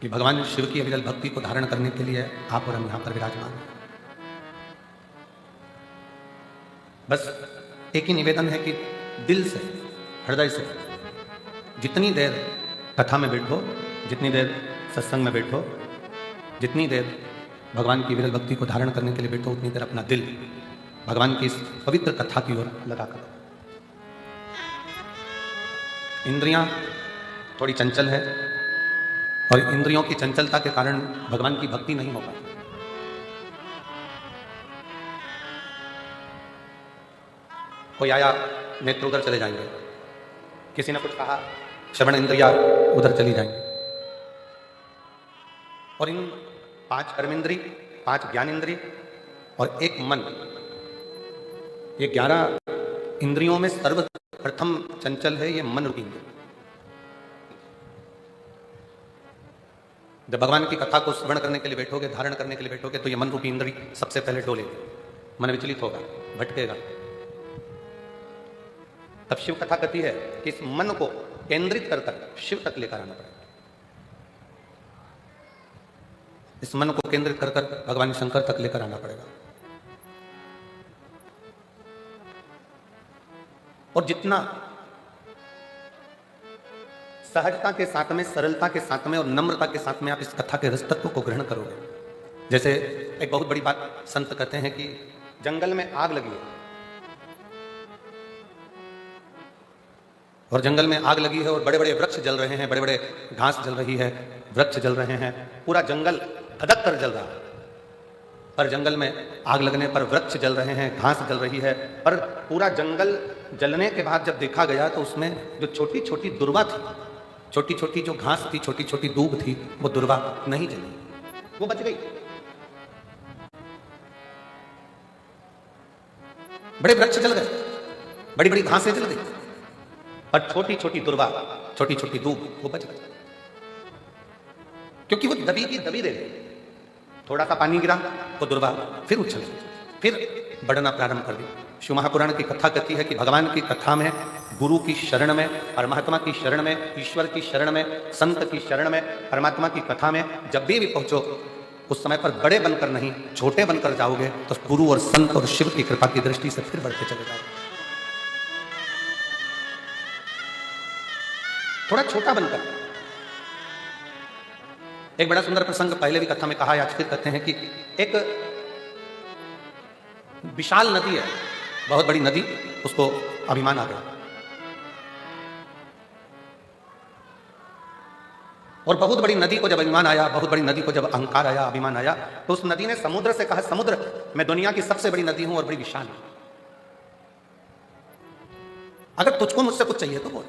कि भगवान शिव की अविरल भक्ति को धारण करने के लिए आप और हम यहां पर विराजमान हैं। बस एक ही निवेदन है कि दिल से, हृदय से जितनी देर कथा में बैठो, जितनी देर सत्संग में बैठो, जितनी देर भगवान की विरल भक्ति को धारण करने के लिए बैठो, उतनी देर अपना दिल भगवान की इस पवित्र कथा की ओर लगा करो। इंद्रियां थोड़ी चंचल है और इंद्रियों की चंचलता के कारण भगवान की भक्ति नहीं हो पाती। कोई आया, नेत्र उधर चले जाएंगे, किसी ने कुछ कहा, श्रवण इंद्रिया उधर चली जाएंगी। और इन 5 कर्मेंद्री, 5 ज्ञानेंद्री और एक मन, ये 11 इंद्रियों में सर्वप्रथम चंचल है ये मन रूपी इंद्रिय। जब भगवान की कथा को श्रवण करने के लिए बैठोगे, धारण करने के लिए बैठोगे, तो ये मन रूपी इंद्री सबसे पहले डोलेगी, मन विचलित होगा, भटकेगा। तब शिव कथा कहती है कि इस मन को केंद्रित कर शिव तक लेकर आना पड़ेगा। इस मन को केंद्रित कर भगवान शंकर तक लेकर आना पड़ेगा। और जितना सहजता के साथ में, सरलता के साथ में और नम्रता के साथ में आप इस कथा के रस तत्व को ग्रहण करोगे। जैसे एक बहुत बड़ी बात संत कहते हैं कि जंगल में आग लगी है और जंगल में आग लगी है और बड़े बड़े वृक्ष जल रहे हैं, बड़े बड़े घास जल रही है, वृक्ष जल रहे हैं, पूरा जंगल धधक कर जल रहा है। पर जंगल में आग लगने पर वृक्ष जल रहे हैं, घास जल रही है, पर पूरा जंगल जलने के बाद जब देखा गया तो उसमें जो छोटी छोटी दुर्वा थी, छोटी छोटी जो घास थी, छोटी छोटी दूब थी, वो दुर्वा नहीं जली, वो बच गई। बड़े वृक्ष जल गए, बड़ी बड़ी घासें जल गई, पर छोटी छोटी दुर्वा, छोटी छोटी दूब वो बच गई, क्योंकि वो दबी की दबी रह गई। थोड़ा सा पानी गिरा, वो दुर्वा फिर उछल गई, फिर बढ़ना प्रारंभ कर दी। शिव महापुराण की कथा कहती है कि भगवान की कथा में, गुरु की शरण में, परमात्मा की शरण में, ईश्वर की शरण में, संत की शरण में, परमात्मा की कथा में जब भी पहुंचो, उस समय पर बड़े बनकर नहीं, छोटे बनकर जाओगे तो गुरु और संत और शिव की कृपा की दृष्टि से फिर बढ़ते चले जाओगे। थोड़ा छोटा बनकर। एक बड़ा सुंदर प्रसंग पहले भी कथा में कहा, आज फिर कहते हैं कि एक विशाल नदी है, बहुत बड़ी नदी, उसको अभिमान आ गया और बहुत बड़ी नदी को जब अभिमान आया, बहुत बड़ी नदी को जब अहंकार आया, अभिमान आया, तो उस नदी ने समुद्र से कहा, समुद्र मैं दुनिया की सबसे बड़ी नदी हूं और बड़ी विशाल हूं, अगर तुझको मुझसे कुछ चाहिए तो बोल।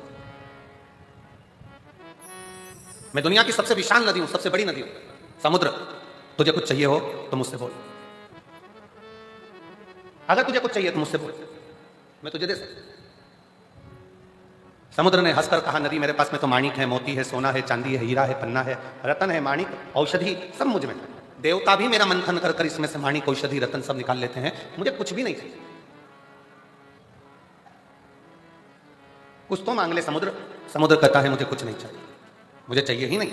मैं दुनिया की सबसे विशाल नदी हूं, सबसे बड़ी नदी हूं, समुद्र, तुझे कुछ चाहिए हो तो मुझसे बोल, अगर तुझे कुछ चाहिए तो मुझसे बोल, मैं तुझे दे सकता। समुद्र ने हंसकर कहा, नदी मेरे पास में तो माणिक है, मोती है, सोना है, चांदी है, हीरा है, पन्ना है, रतन है, माणिक, औषधि सब मुझ में। देवता भी मेरा मंथन कर कर इसमें से माणिक, औषधि, रतन सब निकाल लेते हैं, मुझे कुछ भी नहीं चाहिए। कुछ तो मांग ले समुद्र। समुद्र कहता है मुझे कुछ नहीं चाहिए, मुझे चाहिए ही नहीं।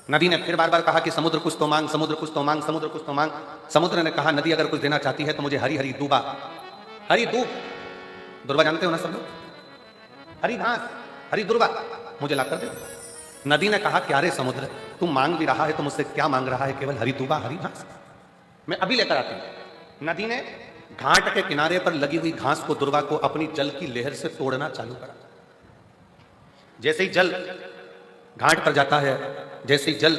नदी ने फिर बार बार कहा कि समुद्र कुछ तो मांग, समुद्र कुछ तो मांग, समुद्र कुछ तो मांग। समुद्र ने कहा, नदी अगर कुछ देना चाहती है तो मुझे हरी हरी दूबा, हरी दूब, दुर्वा जानते हो ना सब लोग, हरी घास, हरी दुर्वा मुझे लाकर दे। नदी ने कहा, क्या रे समुद्र, तू मांग भी रहा है तो मुझसे क्या मांग रहा है, केवल हरी दूबा, हरी घास, मैं अभी लेकर आती हूं। नदी ने घाट के किनारे पर लगी हुई घास को, दुर्वा को अपनी जल की लहर से तोड़ना चालू करा। जैसे ही जल घाट पर जाता है, जैसे ही जल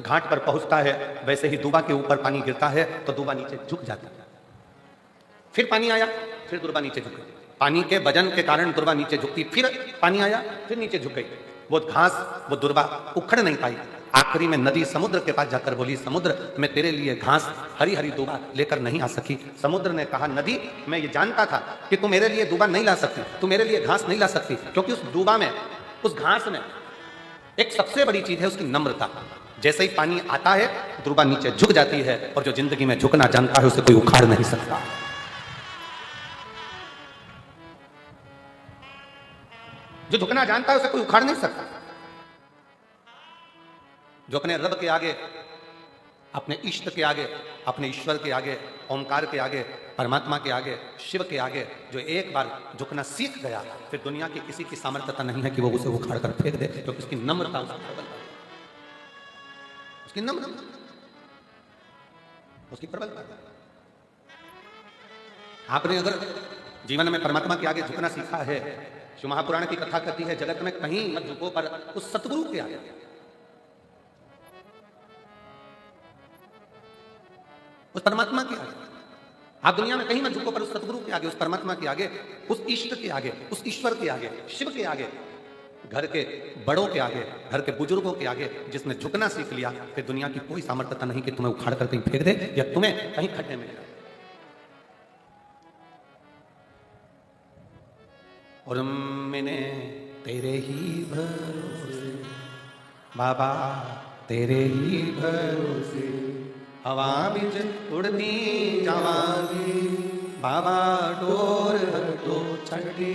घाट पर पहुंचता है, वैसे ही दुर्वा के ऊपर पानी गिरता है तो दुर्वा नीचे झुक जाता है। फिर पानी आया, फिर दुर्वा नीचे झुक गई, पानी के वजन के कारण दुर्वा नीचे झुकती, फिर पानी आया, फिर नीचे झुक गई। वो घास, वो दुर्वा उखड़ नहीं पाई। आखिरी में नदी समुद्र के पास जाकर बोली, समुद्र मैं तेरे लिए घास, हरी हरी दूबा लेकर नहीं आ सकी। समुद्र ने कहा, नदी मैं ये जानता था कि तू मेरे लिए दूबा नहीं ला सकती, तू मेरे लिए घास नहीं ला सकती, क्योंकि उस दूबा में, उस घास में एक सबसे बड़ी चीज है उसकी नम्रता। जैसे ही पानी आता है, दूबा नीचे झुक जाती है, और जो जिंदगी में झुकना जानता है उसे कोई उखाड़ नहीं सकता। जो झुकना जानता है उसे कोई उखाड़ नहीं सकता। जो अपने रब के आगे, अपने इष्ट के आगे, अपने ईश्वर के आगे, ओमकार के आगे, परमात्मा के आगे, शिव के आगे जो एक बार झुकना सीख गया, फिर दुनिया की किसी की सामर्थ्यता नहीं है कि वो उसे उखाड़ कर फेंक दे, क्योंकि उसकी नम्रता उसकी नम्रता, उसकी प्रबलता। आपने अगर जीवन में परमात्मा के आगे झुकना सीखा है, शिव महापुराण की कथा कहती है जगत में कहीं मत झुको पर उस सतगुरु के आगे, उस परमात्मा के आगे। आप दुनिया में कहीं मत झुको पर उस सतगुरु के आगे, उस परमात्मा के आगे, उस इष्ट के आगे, उस ईश्वर के आगे, शिव के आगे, घर के बड़ों के आगे, घर के बुजुर्गों के आगे। जिसने झुकना सीख लिया, फिर दुनिया की कोई सामर्थ्यता नहीं कि तुम्हें उखाड़ कर कहीं फेंक दे या तुम्हें कहीं खड्डे में ले। और मैंने तेरे ही भरोसे बाबा, तेरे ही भरोसे हवा बिच उड़ती जावांगी बाबा, डोर तो छठी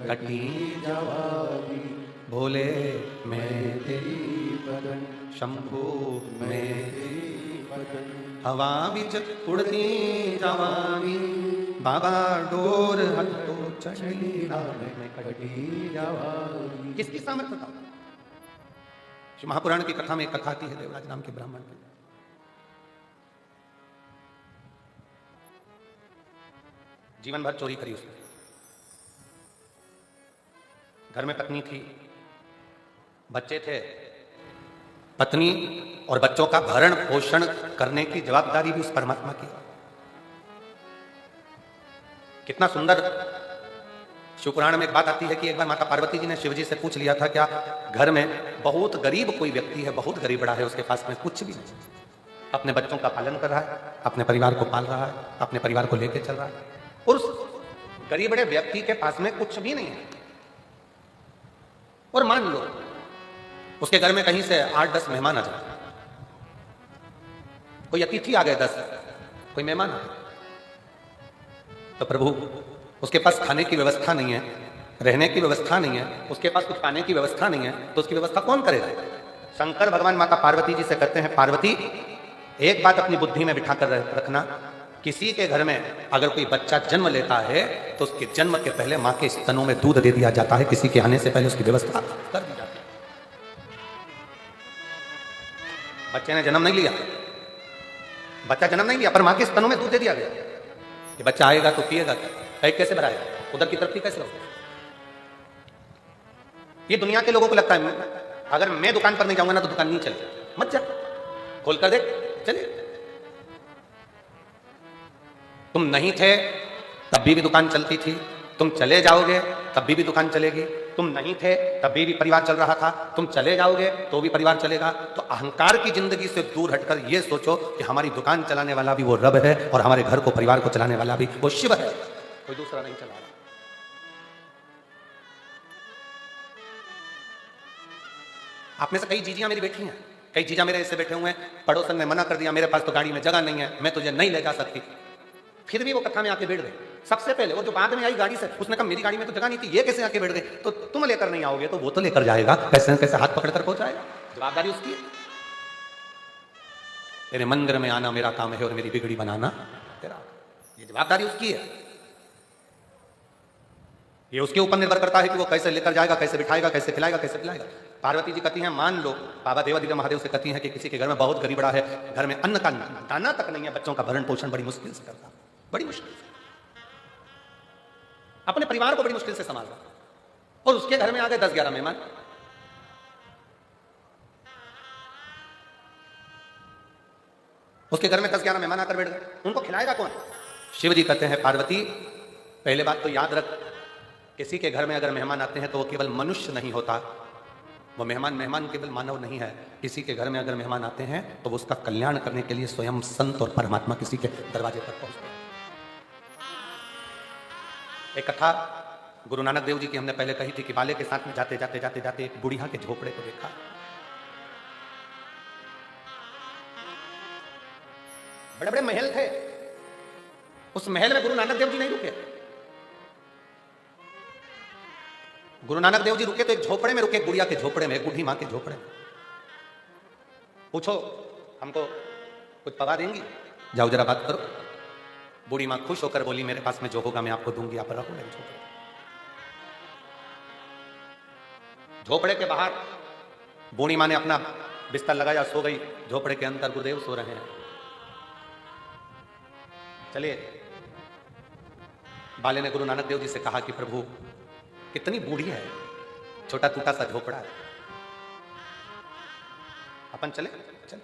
कटी जावांगी। बोले मैं तेरी बदन शंभू, मैं तेरी बदन हवा बिच उड़ती जावांगी बाबा, डोर तो छठी कटी जावांगी। किसकी सामर्थ्य? महापुराण की कथा में एक कथा आती है देवराज नाम के ब्राह्मण की। जीवन भर चोरी करी उसने। घर में पत्नी थी, बच्चे थे। पत्नी और बच्चों का भरण पोषण करने की जवाबदारी भी उस परमात्मा की। कितना सुंदर शिवपुराण में एक बात आती है कि एक बार माता पार्वती जी ने शिव जी से पूछ लिया था, क्या घर में बहुत गरीब कोई व्यक्ति है, बहुत गरीबड़ा है, उसके पास में कुछ भी नहीं, अपने बच्चों का पालन कर रहा है, अपने परिवार को पाल रहा है, अपने परिवार को लेकर चल रहा है, और उस गरीबड़े व्यक्ति के पास में कुछ भी नहीं है। और मान लो उसके घर में कहीं से 8-10 मेहमान आ जाए, कोई अतिथि आ गए 10, कोई मेहमान आ गए, तो प्रभु उसके पास खाने की व्यवस्था नहीं है, रहने की व्यवस्था नहीं है, उसके पास कुछ पाने की व्यवस्था नहीं है, तो उसकी व्यवस्था कौन करेगा? शंकर भगवान माता पार्वती जी से कहते हैं, पार्वती एक बात अपनी बुद्धि में बिठा कर रखना, किसी के घर में अगर कोई बच्चा जन्म लेता है तो उसके जन्म के पहले मां के स्तनों में दूध दे दिया जाता है, किसी के आने से पहले उसकी व्यवस्था कर दी जाती है। बच्चे ने जन्म नहीं लिया, बच्चा जन्म नहीं लिया, पर मां के स्तनों में दूध दे दिया गया कि बच्चा आएगा तो पिएगा, पैक कैसे भराएगा, उधर की तरफ कैसे होगा? ये दुनिया के लोगों को लगता है अगर मैं दुकान पर नहीं जाऊंगा ना तो दुकान नहीं चले, मत जा, खोल कर देख, चले। तुम नहीं थे तब भी दुकान चलती थी, तुम चले जाओगे तब भी दुकान चलेगी, तुम नहीं थे तब भी परिवार चल रहा था, तुम चले जाओगे तो भी परिवार चलेगा। तो अहंकार की जिंदगी से दूर हटकर यह सोचो कि हमारी दुकान चलाने वाला भी वो रब है और हमारे घर को, परिवार को चलाने वाला भी वो शिव है, कोई दूसरा नहीं चला रहा। आप में से कई जीजियां मेरी बैठी हैं, कई जीजा मेरे ऐसे बैठे हुए हैं, पड़ोसन ने मना कर दिया, मेरे पास तो गाड़ी में जगह नहीं है, मैं तुझे नहीं ले जा सकती, फिर भी वो कथा में आके बैठ गए। सबसे पहले वो जो बाद में आई गाड़ी से, उसने कहा मेरी गाड़ी में तो जगह नहीं थी, ये कैसे आके बैठ गए? तो तुम लेकर नहीं आओगे तो वो तो लेकर जाएगा, कैसे कैसे हाथ पकड़कर पहुंचाएगा, जवाबदारी उसकी है। तेरे मंदिर में आना मेरा काम है और मेरी बिगड़ी बनाना तेरा, ये जवाबदारी उसकी है। ये उसके ऊपर निर्भर करता है कि वो कैसे लेकर जाएगा, कैसे बिठाएगा, कैसे खिलाएगा, कैसे पिलाएगा। पार्वती जी कहती हैं, मान लो बाबा देवादिदेव महादेव से कहती हैं कि किसी के घर में बहुत गरीबड़ा है, घर में अन्न का दाना तक नहीं है, बच्चों का भरण पोषण बड़ी मुश्किल से करता, बड़ी मुश्किल से, अपने परिवार को बड़ी मुश्किल से संभाल रहा, और उसके घर में आ गए 10-11 मेहमान। उसके घर में 10-11 मेहमान आकर बैठ गए, उनको खिलाएगा कौन? शिव जी कहते हैं, पार्वती पहले बात तो याद रख, किसी के घर में अगर मेहमान आते हैं तो वो केवल मनुष्य नहीं होता, वो मेहमान केवल मानव नहीं है। किसी के घर में अगर मेहमान आते हैं तो वो उसका कल्याण करने के लिए स्वयं संत और परमात्मा किसी के दरवाजे तक पहुंचते हैं। एक कथा गुरु नानक देव जी की हमने पहले कही थी कि बाले के साथ में जाते जाते एक बुढ़िया के झोपड़े को देखा, बड़े बड़े महल थे, उस महल में गुरु नानक देव जी नहीं रुके। गुरु नानक देव जी रुके तो एक झोपड़े में रुके, गुड़िया के झोपड़े में, एक बूढ़ी मां के झोपड़े में। पूछो हमको कुछ पवा देंगी? जाओ जरा बात करो। बूढ़ी माँ खुश होकर बोली, मेरे पास में जो होगा मैं आपको दूंगी, आप रहो मेरे झोपड़े। झोपड़े के बाहर बूढ़ी माँ ने अपना बिस्तर लगाया, सो गई। झोपड़े के अंदर गुरुदेव सो रहे हैं। चलिए, बाले ने गुरु नानक देव जी से कहा कि प्रभु कितनी बूढ़ी है, छोटा टूटा सा झोपड़ा है, अपन चले? चले।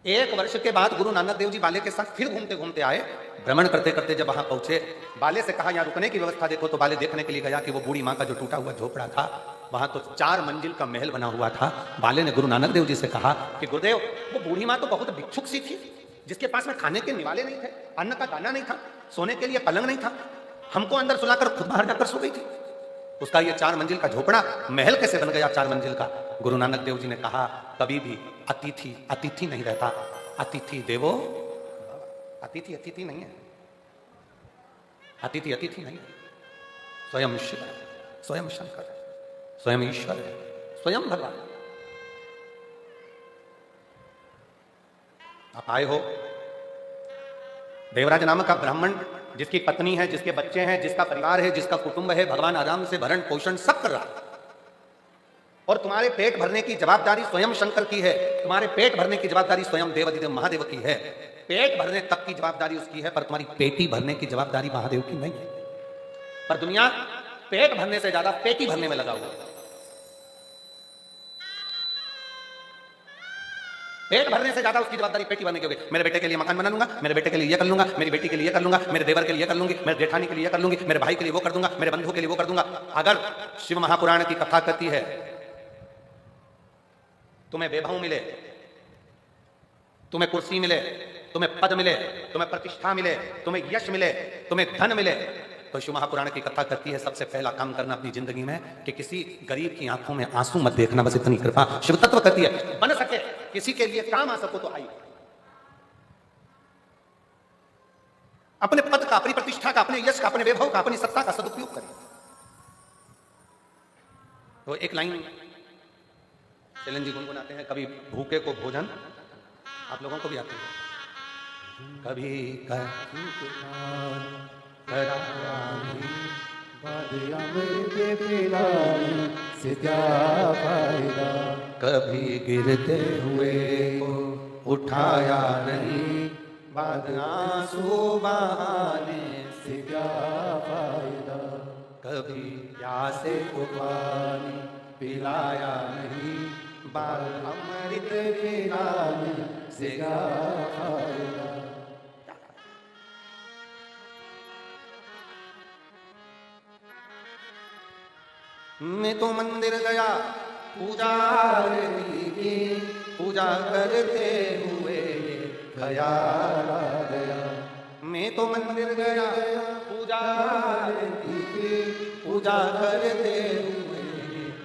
1 वर्ष के बाद गुरु नानक देव जी बाले के साथ फिर घूमते घूमते आए। भ्रमण करते करते जब वहां पहुंचे, बाले से कहा यहां रुकने की व्यवस्था देखो। तो बाले देखने के लिए गया कि वो बूढ़ी मां का जो टूटा हुआ झोपड़ा था, वहां तो 4 मंजिल का महल बना हुआ था। बाले ने गुरु नानक देव जी से कहा कि गुरुदेव, वो बूढ़ी मां तो बहुत भिक्षुक सी थी, जिसके पास में खाने के निवाले नहीं थे, अन्न का दाना नहीं था, सोने के लिए पलंग नहीं था, हमको अंदर सुलाकर खुद बाहर जाकर सो गई थी। उसका ये 4 मंजिल का झोपड़ा महल कैसे बन गया 4 मंजिल का? गुरु नानक देव जी ने कहा, कभी भी अतिथि अतिथि नहीं रहता। अतिथि देवो, अतिथि अतिथि नहीं है, अतिथि अतिथि नहीं है। स्वयं शिव है, स्वयं शंकर है, स्वयं ईश्वर है, स्वयं भगवान। आप आए हो, देवराज नामक का ब्राह्मण, जिसकी पत्नी है, जिसके बच्चे हैं, जिसका परिवार है, जिसका कुटुंब है, भगवान आराम से भरण पोषण सब कर रहा है। और तुम्हारे पेट भरने की जवाबदारी स्वयं शंकर की है, तुम्हारे पेट भरने की जवाबदारी स्वयं देवाधिदेव महादेव की है। पेट भरने तक की जवाबदारी उसकी है, पर तुम्हारी पेटी भरने की जवाबदारी महादेव की नहीं है। पर दुनिया पेट भरने से ज्यादा पेटी भरने में लगा हुआ है। पेट भरने से ज्यादा उसकी जवाबदारी पेटी भरने की होगी। मेरे बेटे के लिए मकान बना लूंगा, मेरे बेटे के लिए ये कर लूंगा, मेरी बेटी के लिए ये कर लूंगा, मेरे देवर के लिए कर लूंगी, मेरे जेठानी के लिए कर लूंगी, मेरे भाई के लिए वो कर दूंगा, मेरे बंधु के लिए वो कर दूंगा। अगर शिव महापुराण की कथा कहती है तुम्हें वैभव मिले, तुम्हें कुर्सी मिले, तुम्हें पद मिले, तुम्हें प्रतिष्ठा मिले, तुम्हें यश मिले, तुम्हें धन मिले, तो शिव महापुराण की कथा करती है सबसे पहला काम करना अपनी जिंदगी में कि किसी गरीब की आंखों में आंसू मत देखना। बस इतनी कृपा शिव तत्व करती है। बन सके किसी के लिए काम आ सको तो आई। अपने पद का, अपनी प्रतिष्ठा का, अपने यश का, अपने वैभव का, अपनी सत्ता का सदुपयोग करें। तो एक लाइन चैलेंज जी गुनगुनाते हैं, कभी भूखे को भोजन, आप लोगों को भी आती है। कभी कभी गिरते हुए को उठाया नहीं, बाद आंसू बहाने से क्या फायदा। कभी प्यासे को पानी पिलाया नहीं, बाद अमृत पिलाने से क्या फायदा। मैं तो मंदिर गया पूजा की, पूजा करते हुए ख्याल आ गया। मैं तो मंदिर गया पूजा की, पूजा करते हुए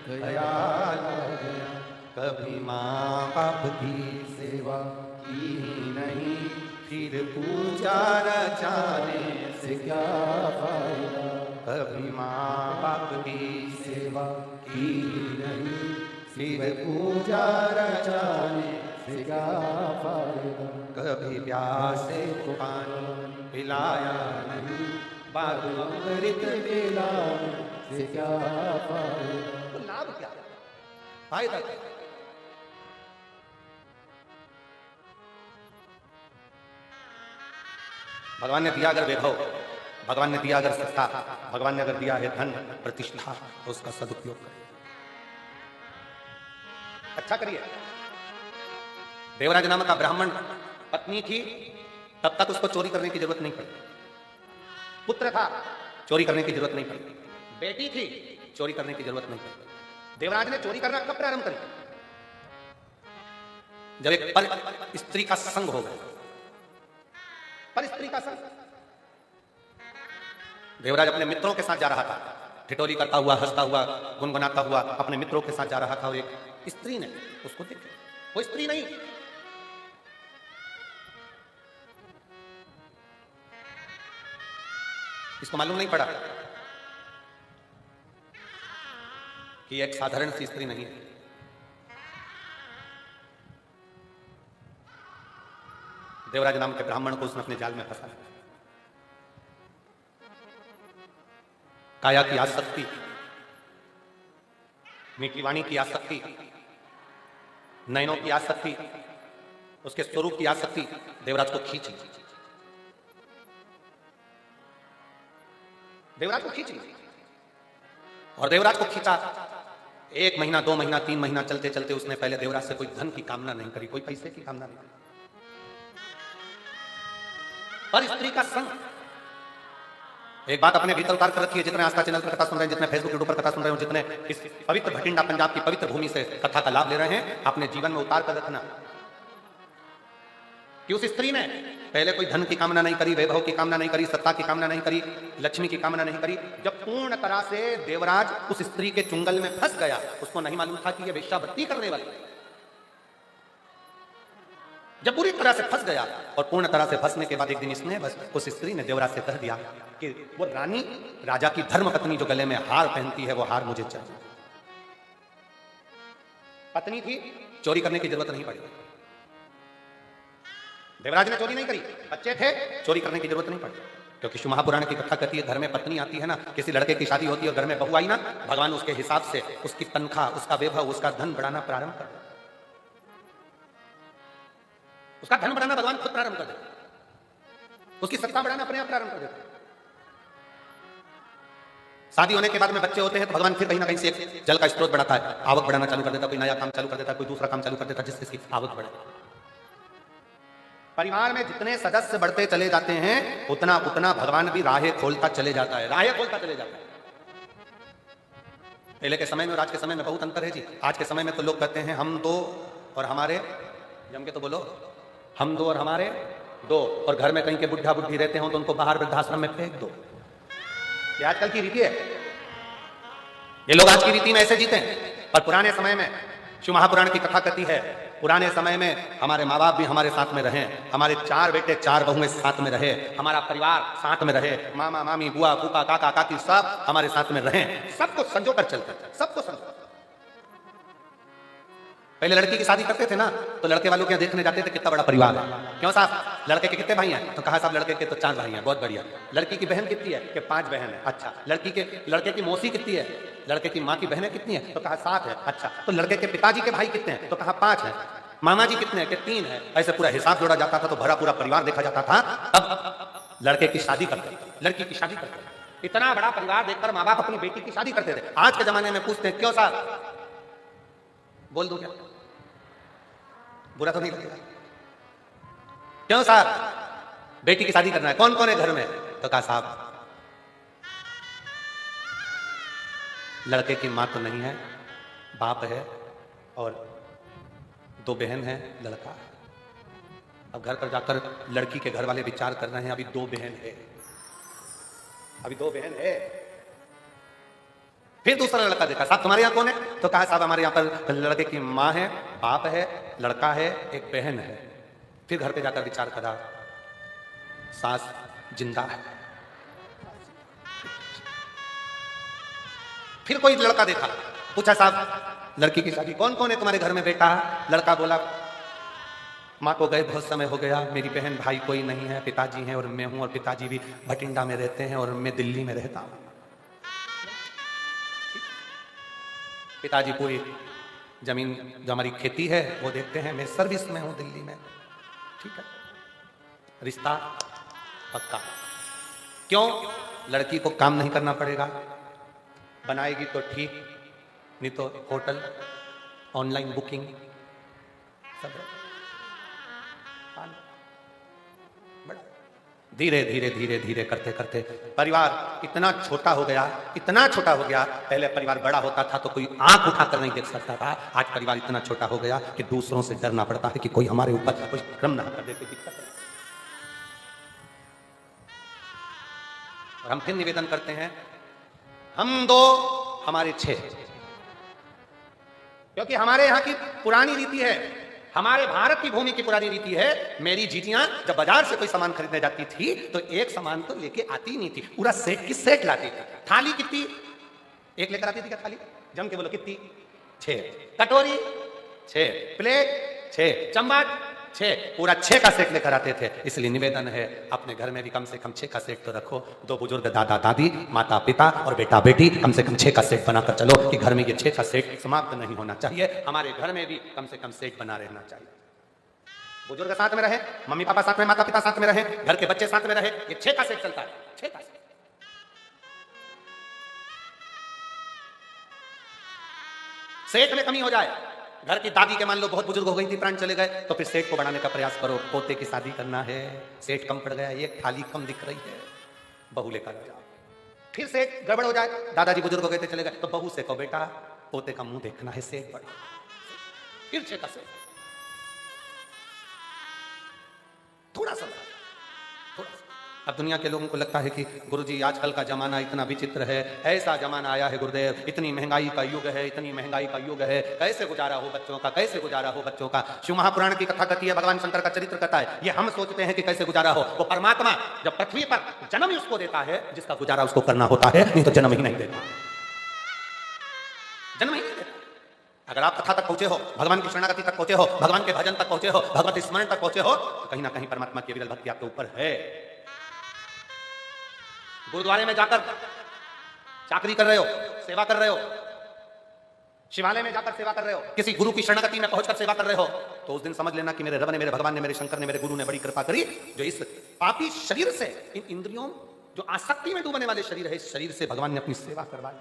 ख्याल आ गया। कभी माँ बाप की सेवा की नहीं, फिर पूजा रचाने से क्या फायदा। कभी माँ बाप की सेवा की नहीं, फिर पूजा रचाने से क्या फायदा। कभी प्यासे को पानी पिलाया नहीं, बाद अमृत पिलाने से क्या फायदा। तो लाभ क्या, फायदा क्या? भगवान ने दिया अगर वैभव, भगवान ने दिया अगर सत्ता, भगवान ने अगर दिया है धन प्रतिष्ठा, तो उसका सदुपयोग करिए, अच्छा करिए। देवराज नामक का ब्राह्मण पत्नी थी, तब तक उसको चोरी करने की जरूरत नहीं पड़ी। पुत्र था, चोरी करने की जरूरत नहीं पड़ी। बेटी थी, चोरी करने की जरूरत नहीं पड़ी। देवराज ने चोरी करना कब प्रारंभ करी? जब एक पर स्त्री का संग हो गया। पर स्त्री का संग, देवराज अपने मित्रों के साथ जा रहा था, ठिठोली करता हुआ, हंसता हुआ, गुनगुनाता हुआ अपने मित्रों के साथ जा रहा था। और एक स्त्री ने उसको देखा, वो स्त्री नहीं, इसको मालूम नहीं पड़ा कि एक साधारण सी स्त्री नहीं है। देवराज नाम के ब्राह्मण को उसने अपने जाल में फंसा। काया की आसक्ति, मीठी वाणी की आसक्ति, नयनों की आसक्ति, उसके स्वरूप की आसक्ति देवराज को खींची, देवराज को खींची। और देवराज को खींचा। 1 महीना, 2 महीना, 3 महीना चलते चलते उसने पहले देवराज से कोई धन की कामना नहीं करी, कोई पैसे की कामना नहीं करी, पर स्त्री का संग। एक बात अपने भीतर उतार कर रखिए, जितने आस्था चैनल पर कथा सुन रहे हैं, जितने फेसबुक यूट्यूब पर कथा सुन रहे हो, जितने इस पवित्र भटिंडा पंजाब की पवित्र भूमि से कथा का लाभ ले रहे हैं, अपने जीवन में उतार कर रखना कि उस स्त्री ने पहले कोई धन की कामना नहीं करी, वैभव की कामना नहीं करी, सत्ता की कामना नहीं करी, लक्ष्मी की कामना नहीं करी। जब पूर्ण तरह से देवराज उस स्त्री के चुंगल में फंस गया, उसको नहीं मालूम था कि यह वेश्यावृत्ति करने वाली। जब पूरी तरह से फंस गया और पूर्ण तरह से फंसने के बाद एक दिन इसने बस उस स्त्री ने देवराज से कह दिया कि वो रानी, राजा की धर्म पत्नी जो गले में हार पहनती है, वो हार मुझे चाहिए। पत्नी थी, चोरी करने की जरूरत नहीं पड़ी। देवराज ने चोरी नहीं करी, बच्चे थे, चोरी करने की जरूरत नहीं पड़ी। क्योंकि शिव महापुराण की कथा कहती है, घर में पत्नी आती है ना, किसी लड़के की शादी होती है और घर में बहू आई ना, भगवान उसके हिसाब से उसकी तनख्वाह, उसका वैभव, उसका धन बढ़ाना प्रारंभ कर देता। उसका धन बढ़ाना भगवान खुद प्रारंभ कर देता, उसकी सत्ता बढ़ाना अपने आप प्रारंभ कर देता। शादी होने के बाद में बच्चे होते हैं तो भगवान फिर कहीं ना कहीं से एक जल का स्रोत बढ़ाता है, आवक बढ़ाना चालू कर देता, कोई नया काम चालू कर देता, कोई दूसरा काम चालू कर देता, जिससे इसकी आवक बढ़े। परिवार में जितने सदस्य बढ़ते चले जाते हैं, उतना उतना भगवान भी राहें खोलता चले जाता है, राहें खोलता चले जाता है। पहले के समय में और आज के समय में बहुत अंतर है जी। आज के समय में तो लोग कहते हैं हम दो और हमारे, जम के तो बोलो, हम दो और हमारे दो, और घर में कहीं के बुढ़ा बुढ़ी रहते हो तो उनको बाहर वृद्धाश्रम में फेंक दो। ये आजकल की रीति है, ये लोग आज की रीति में ऐसे जीते हैं। पर पुराने समय में शिव महापुराण की कथा कहती है, पुराने समय में हमारे माँ बाप भी हमारे साथ में रहे, हमारे 4 बेटे 4 बहुएं साथ में रहे, हमारा परिवार साथ में रहे, मामा मामी बुआ फूफा काका काकी सब हमारे साथ में रहे, सबको संजो कर चलते थे, सबको संजो। पहले लड़की की शादी करते थे ना, तो लड़के वालों के देखने जाते थे कितना बड़ा परिवार है। क्यों साहब, लड़के के कितने भाई हैं? तो कहा साहब लड़के के तो 4 भाई हैं, बहुत बढ़िया। लड़की की बहन कितनी है? कि 5 बहन है। अच्छा, लड़के की मौसी कितनी है? लड़के की माँ की बहनें कितनी है? तो कहा 7 है। अच्छा, तो लड़के के पिताजी के भाई कितने हैं? तो कहा 5 है। मामा जी कितने हैं? कि 3 है। ऐसे पूरा हिसाब जोड़ा जाता था तो भरा पूरा परिवार देखा जाता था। अब लड़के की शादी करते, लड़की की शादी करते, इतना बड़ा परिवार देखकर माँ बाप अपनी बेटी की शादी करते थे। आज के जमाने में पूछते हैं क्यों साहब, बोल दो क्या, बुरा तो नहीं लगेगा? क्यों साहब बेटी की शादी करना है, कौन कौन है घर में? तो कहा साहब लड़के की मां तो नहीं है, बाप है और 2 बहन है, लड़का है। अब घर पर जाकर लड़की के घर वाले विचार कर रहे हैं, अभी 2 बहन है, अभी 2 बहन है। फिर दूसरा लड़का देखा, साहब तुम्हारे यहाँ कौन है? तो कहा साहब हमारे यहाँ पर लड़के की माँ है, बाप है, लड़का है, एक बहन है। फिर घर पे जाकर विचार करा, सास जिंदा है। फिर कोई लड़का देखा, पूछा साहब लड़की की शादी कौन कौन है तुम्हारे घर में बेटा? लड़का बोला माँ को गए बहुत समय हो गया, मेरी बहन भाई कोई नहीं है, पिताजी हैं और मैं हूं, और पिताजी भी भटिंडा में रहते हैं और मैं दिल्ली में रहता हूं। पिताजी पूरी जमीन जो हमारी खेती है वो देखते हैं, मैं सर्विस में हूं दिल्ली में। ठीक है, रिश्ता पक्का। क्यों? लड़की को काम नहीं करना पड़ेगा, बनाएगी तो ठीक, नहीं तो होटल ऑनलाइन बुकिंग सब है। धीरे धीरे धीरे धीरे करते करते परिवार इतना छोटा हो गया, इतना छोटा हो गया। पहले परिवार बड़ा होता था तो कोई आंख उठाकर नहीं देख सकता था, आज परिवार इतना छोटा हो गया कि दूसरों से डरना पड़ता है कि कोई हमारे ऊपर कोई क्रम ना कर दे, कोई दिक्कत है। और हम फिर निवेदन करते हैं, हम 2 हमारे 6, क्योंकि हमारे यहाँ की पुरानी रीति है, हमारे भारत की भूमि की पुरानी रीति है। मेरी जीजियां जब बाजार से कोई सामान खरीदने जाती थी तो एक सामान तो लेके आती नहीं थी, पूरा सेट की सेट लाती थी। थाली कितनी? एक लेकर आती थी क्या थाली? जम के बोलो कितनी? 6। कटोरी 6, प्लेट 6, चम्मच 6 पूरा 6 का सेट लेकर आते थे। इसलिए निवेदन है अपने घर में भी कम से कम 6 का सेट तो रखो। 2 बुजुर्ग दादा दादी, माता पिता और बेटा बेटी, कम से कम 6 का सेट बनाकर चलो कि घर में ये 6 का सेट समाप्त नहीं होना चाहिए। हमारे घर में भी कम से कम सेट बना रहना चाहिए। बुजुर्ग साथ में रहे, मम्मी पापा साथ में, माता पिता साथ में रहे, घर के बच्चे साथ में रहे, ये 6 का सेट चलता है। 6 का सेट। सेठ में कमी हो जाए, घर की दादी के मान लो बहुत बुजुर्ग हो गई थी, प्राण चले गए, तो फिर सेठ को बढ़ाने का प्रयास करो। पोते की शादी करना है, सेठ कम पड़ गया, एक थाली कम दिख रही है, बहू लेकर आ जाओ। फिर सेठ गड़बड़ हो जाए, दादाजी बुजुर्ग हो गए थे चले गए, तो बहू से कहो बेटा पोते का मुंह देखना है, सेठ बढ़। फिर 6 का सेठ। थोड़ा सा। अब दुनिया के लोगों को लगता है कि गुरुजी आजकल का जमाना इतना विचित्र है, ऐसा जमाना आया है गुरुदेव, इतनी महंगाई का युग है, इतनी महंगाई का युग है, कैसे गुजारा हो बच्चों का, कैसे गुजारा हो बच्चों का। शिव महापुराण की कथा कहती है, भगवान शंकर का चरित्र कहता है, ये हम सोचते हैं कि कैसे गुजारा हो, वो परमात्मा जब पृथ्वी पर जन्म ही उसको देता है जिसका गुजारा उसको करना होता है, नहीं तो जन्म ही नहीं देता, जन्म ही नहीं देता। अगर आप कथा तक पहुंचे हो, भगवान की शरणागति तक पहुंचे हो, भगवान के भजन तक पहुंचे हो, भगवत स्मरण तक पहुंचे हो, तो कहीं ना कहीं परमात्मा की विरल भक्ति आपके ऊपर है। गुरुद्वारे में जाकर चाकरी कर रहे हो, सेवा कर रहे हो, शिवालय में जाकर सेवा कर रहे हो, किसी गुरु की शरणागति में पहुंचकर सेवा कर रहे हो, तो उस दिन समझ लेना कि मेरे रब ने, मेरे भगवान ने, मेरे शंकर ने, मेरे गुरु ने बड़ी कृपा करी, जो इस पापी शरीर से, इन इंद्रियों जो आसक्ति में डूबने वाले शरीर है, इस शरीर से भगवान ने अपनी सेवा करवाई।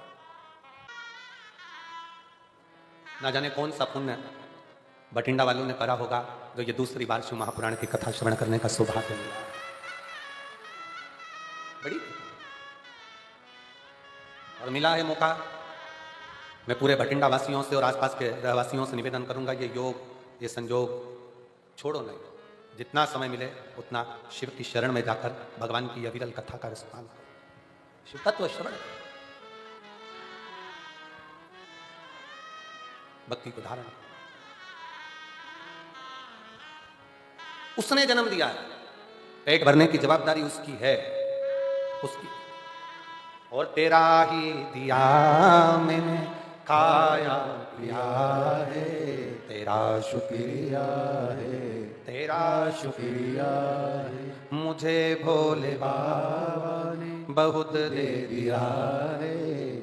ना जाने कौन सा पुण्य बठिंडा वालों ने करा होगा, जो ये दूसरी बार शिव महापुराण की कथा श्रवण करने का सौभाग्य मिला। बड़ी और मिला है मौका। मैं पूरे बठिंडा वासियों से और आसपास के रहवासियों से निवेदन करूंगा, ये योग, ये संयोग छोड़ो नहीं, जितना समय मिले उतना शिव की शरण में जाकर भगवान की अविरल कथा का रसपान करो, शिव तत्व श्रवण, भक्ति को धारण। उसने जन्म दिया है, पेट भरने की जवाबदारी उसकी है, उसकी, और तेरा ही दिया मैंने खाया पिया है, तेरा शुक्रिया है, तेरा शुक्रिया है, मुझे भोले बाबा ने बहुत दे दिया है,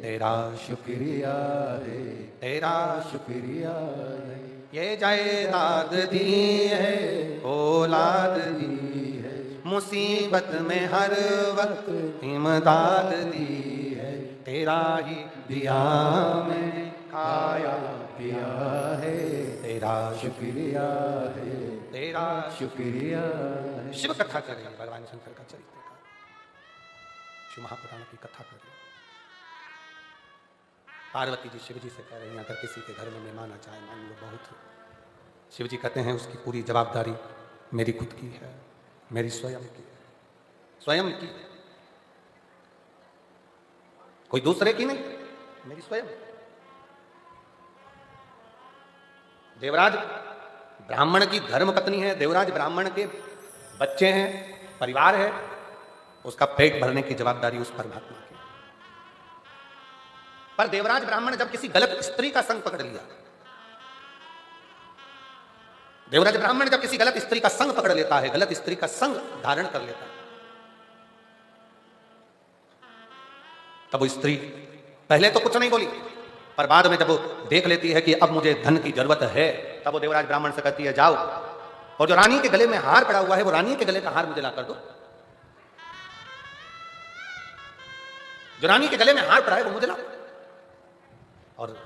तेरा शुक्रिया है, तेरा शुक्रिया है। ये जायदाद दी है, औलाद दी है, मुसीबत में हर वक्त इमदाद दी है, तेरा ही दिया मैंने खाया पिया है, तेरा शुक्रिया है, तेरा शुक्रिया है। शिव कथा करें, भगवान शंकर का चरित्र का, शिव महापुराण की कथा करें। पार्वती जी शिव जी से कह रही हैं, अगर किसी के घर में मेहमान आ जाए, मान लो बहुत, शिव जी कहते हैं उसकी पूरी जवाबदारी मेरी खुद की है, मेरी स्वयं की, स्वयं की, कोई दूसरे की नहीं, मेरी स्वयं। देवराज ब्राह्मण की धर्मपत्नी है, देवराज ब्राह्मण के बच्चे हैं, परिवार है, उसका पेट भरने की जवाबदारी उस परमात्मा की। पर देवराज ब्राह्मण जब किसी गलत स्त्री का संग पकड़ लिया, देवराज ब्राह्मण जब किसी गलत स्त्री का संग पकड़ लेता है, गलत स्त्री का संग धारण कर लेता है, तब वो स्त्री पहले तो कुछ नहीं बोली, पर बाद में जब वो देख लेती है कि अब मुझे धन की जरूरत है, तब वो देवराज ब्राह्मण से कहती है, जाओ और जो रानी के गले में हार पड़ा हुआ है, वो रानी के गले का हार मुझे ला कर दो, जो रानी के गले में हार पड़ा है वो मुझे ला। और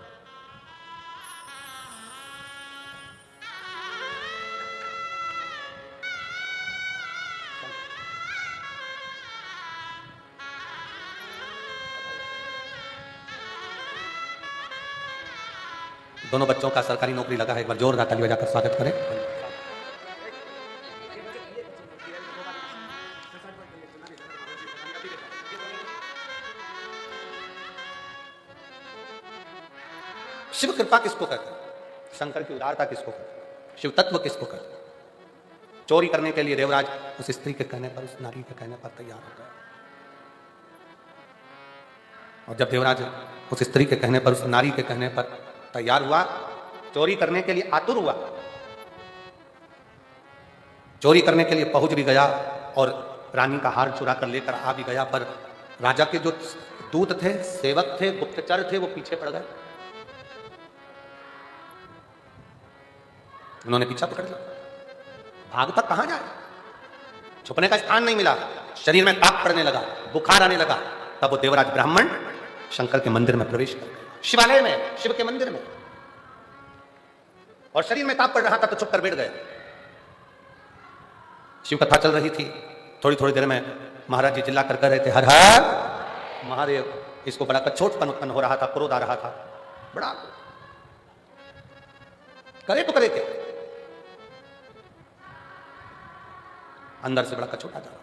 दोनों बच्चों का सरकारी नौकरी लगा है, एक बार जोरदार ताली बजाकर स्वागत करें। शिव कृपा किसको कहते हैं? शंकर की उदारता किसको कहते हैं? शिव तत्व किसको कहते हैं? चोरी करने के लिए देवराज उस स्त्री के कहने पर, उस नारी के कहने पर तैयार हो गया, और जब देवराज उस स्त्री के कहने पर, उस नारी के कहने पर तैयार हुआ, चोरी करने के लिए आतुर हुआ, चोरी करने के लिए पहुंच भी गया और रानी का हार चुरा कर लेकर आ भी गया, पर राजा के जो दूत थे, सेवक थे, गुप्तचर थे, वो पीछे पड़ गए। उन्होंने पीछा पकड़ लिया। भाग तक कहां जाए, छुपने का स्थान नहीं मिला, शरीर में ताप पड़ने लगा, बुखार आने लगा। तब वो देवराज ब्राह्मण शंकर के मंदिर में प्रवेश कर गए, शिवालय में, शिव के मंदिर में, और शरीर में ताप पड़ रहा था तो चुप कर बैठ गए। शिव कथा चल रही थी, थोड़ी थोड़ी देर में महाराज जी चिल्ला कर कह रहे थे, हर हर महादेव। इसको बड़ा कछोटपन उत्पन्न हो रहा था, क्रोध आ रहा था, बड़ा करे तो करे क्या, अंदर से बड़ा कछोटा जा रहा।